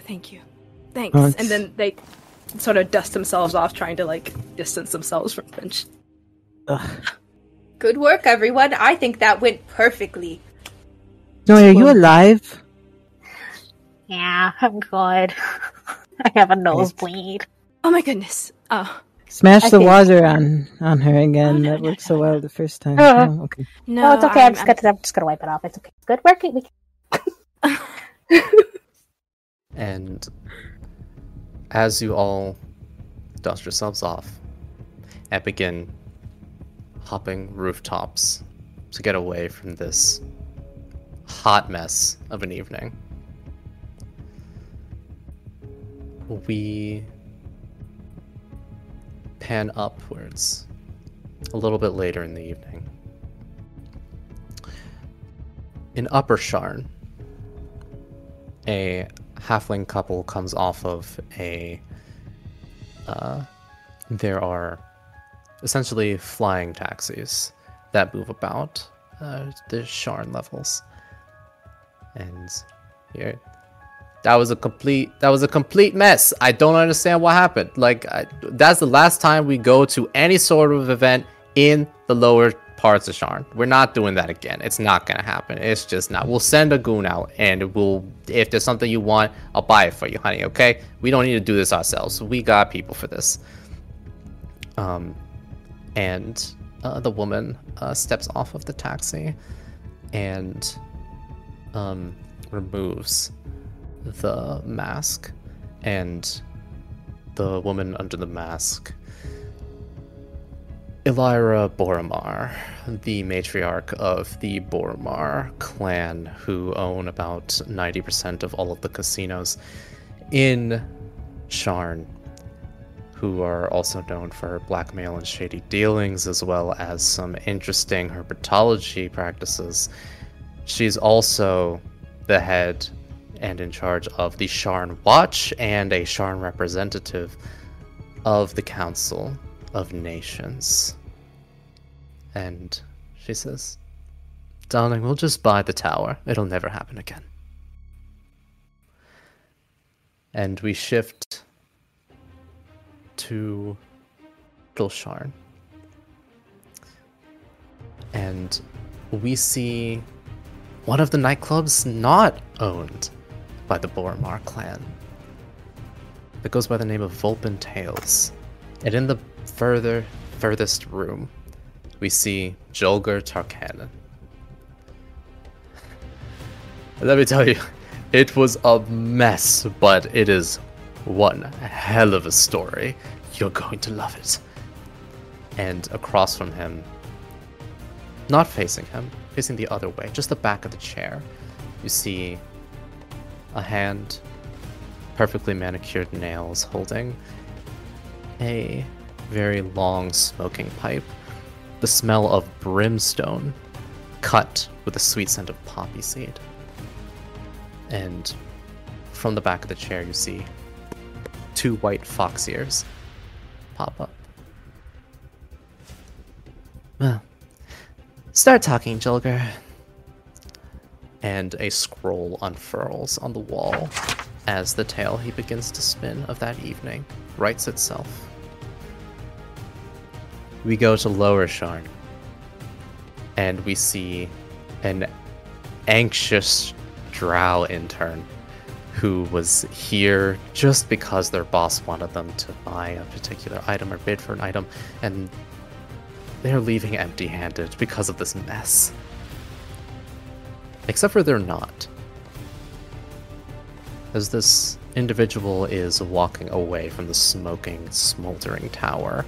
Thanks. Oh, And then they sort of dust themselves off, trying to, like, distance themselves from Finch. Ugh. Good work, everyone. I think that went perfectly. No, are you alive? Yeah, I'm good. I have a nosebleed. Oh my goodness. Oh. Smash I the think- water on her again. That worked so well the first time. Oh, okay. No, No, it's okay. I'm just gonna wipe it off. It's okay. Good working. And as you all dust yourselves off and begin hopping rooftops to get away from this hot mess of an evening, we pan upwards a little bit later in the evening. In Upper Sharn, a halfling couple comes off of a... there are essentially flying taxis that move about the Sharn levels. And yeah, that was a complete mess. I don't understand what happened. Like, that's the last time we go to any sort of event in the lower parts of Sharn. We're not doing that again. It's not gonna happen. It's just not. We'll send a goon out, and if there's something you want, I'll buy it for you, honey. Okay? We don't need to do this ourselves. We got people for this. And the woman steps off of the taxi and removes the mask and the woman under the mask, Elira Boromar, the matriarch of the Boromar clan, who own about 90% of all of the casinos in Sharn, who are also known for blackmail and shady dealings, as well as some interesting herpetology practices. She's also the head and in charge of the Sharn Watch and a Sharn representative of the Council of Nations. And she says, "Darling, we'll just buy the tower. It'll never happen again." And we shift to Sharn. And we see one of the nightclubs not owned by the Boromar clan. That goes by the name of Vulpin Tales. And in the furthest room, we see Jolgar Tarkanan. Let me tell you, it was a mess, but it is one hell of a story. You're going to love it. And across from him, not facing him, facing the other way, just the back of the chair, you see a hand, perfectly manicured nails, holding a very long smoking pipe, the smell of brimstone, cut with a sweet scent of poppy seed. And from the back of the chair, you see 2 white fox ears pop up. Well, start talking, Jolgar. And a scroll unfurls on the wall as the tale he begins to spin of that evening writes itself. We go to Lower Sharn, and we see an anxious drow intern who was here just because their boss wanted them to buy a particular item or bid for an item, and they're leaving empty-handed because of this mess. Except for they're not. As this individual is walking away from the smoking, smoldering tower,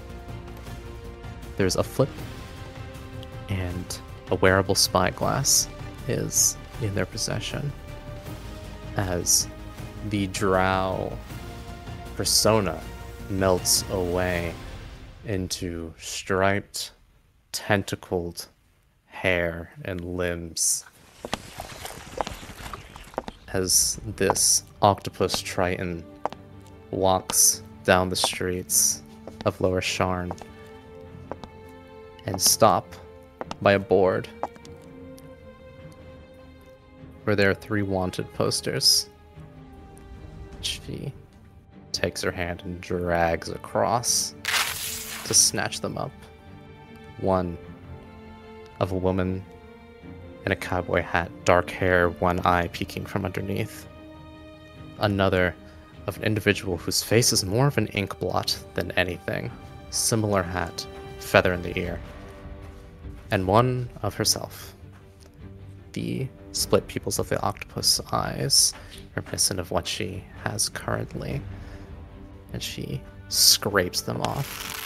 there's a flip, and a wearable spyglass is in their possession, as the drow persona melts away into striped, tentacled hair and limbs, as this octopus triton walks down the streets of Lower Sharn and stop by a board where there are 3 wanted posters. She takes her hand and drags across to snatch them up. One of a woman in a cowboy hat, dark hair, one eye peeking from underneath. Another of an individual whose face is more of an ink blot than anything. Similar hat, feather in the ear. And one of herself. The split pupils of the octopus eyes, reminiscent of what she has currently. And she scrapes them off.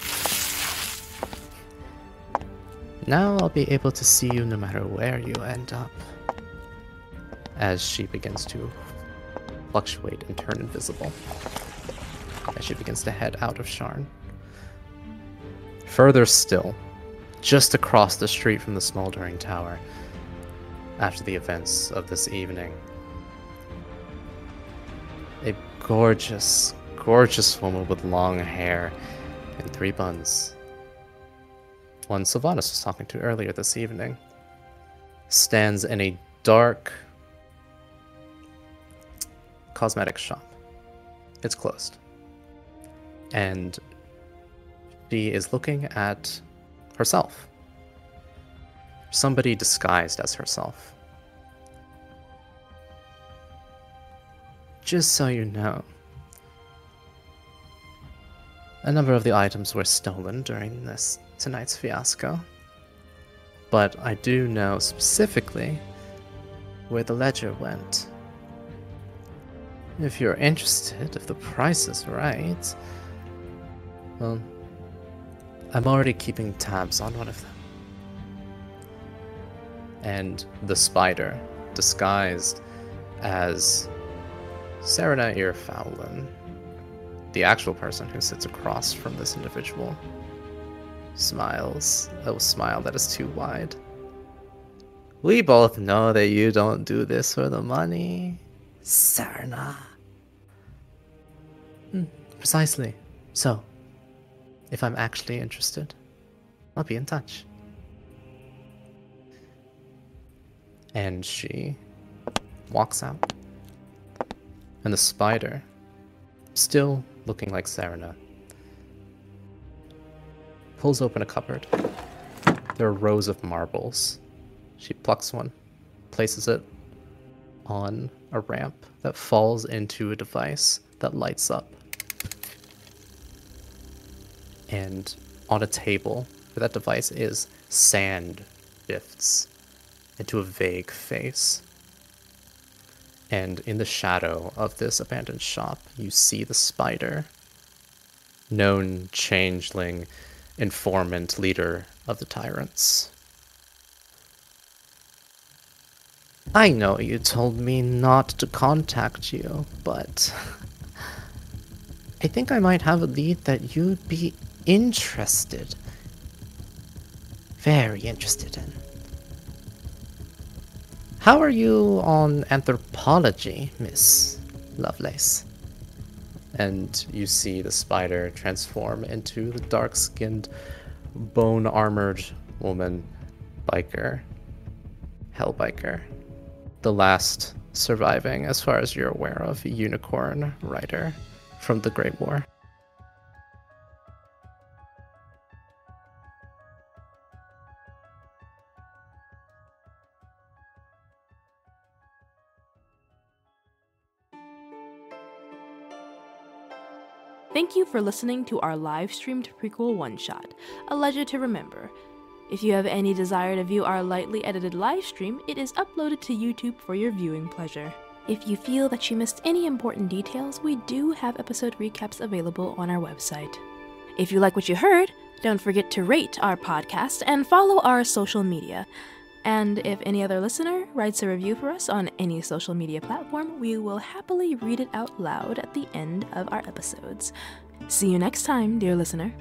Now I'll be able to see you no matter where you end up. As she begins to fluctuate and turn invisible. As she begins to head out of Sharn. Further still, just across the street from the smoldering tower, after the events of this evening, a gorgeous, gorgeous woman with long hair and 3 buns, one Sylvanus was talking to earlier this evening, stands in a dark cosmetics shop. It's closed. And she is looking at herself. Somebody disguised as herself. Just so you know, a number of the items were stolen during tonight's fiasco, but I do know specifically where the ledger went. If you're interested, if the price is right, Well, I'm already keeping tabs on one of them. And the spider, disguised as Serena Earfowlin, the actual person who sits across from this individual, smiles a smile that is too wide. We both know that you don't do this for the money, Serena. Precisely. So, if I'm actually interested, I'll be in touch. And she walks out. And the spider, still looking like Serena, pulls open a cupboard. There are rows of marbles. She plucks one, places it on a ramp that falls into a device that lights up. And on a table where that device is, sand shifts into a vague face. And in the shadow of this abandoned shop, you see the spider, known changeling, informant, leader of the tyrants. I know you told me not to contact you, but I think I might have a lead that you'd be interested. Very interested in. How are you on anthropology, Miss Lovelace? And you see the spider transform into the dark-skinned, bone-armored woman, biker, hellbiker. The last surviving, as far as you're aware of, unicorn rider from the Great War. Thank you for listening to our live-streamed prequel one-shot, A Legend to Remember. If you have any desire to view our lightly edited livestream, it is uploaded to YouTube for your viewing pleasure. If you feel that you missed any important details, we do have episode recaps available on our website. If you like what you heard, don't forget to rate our podcast and follow our social media. And if any other listener writes a review for us on any social media platform, we will happily read it out loud at the end of our episodes. See you next time, dear listener.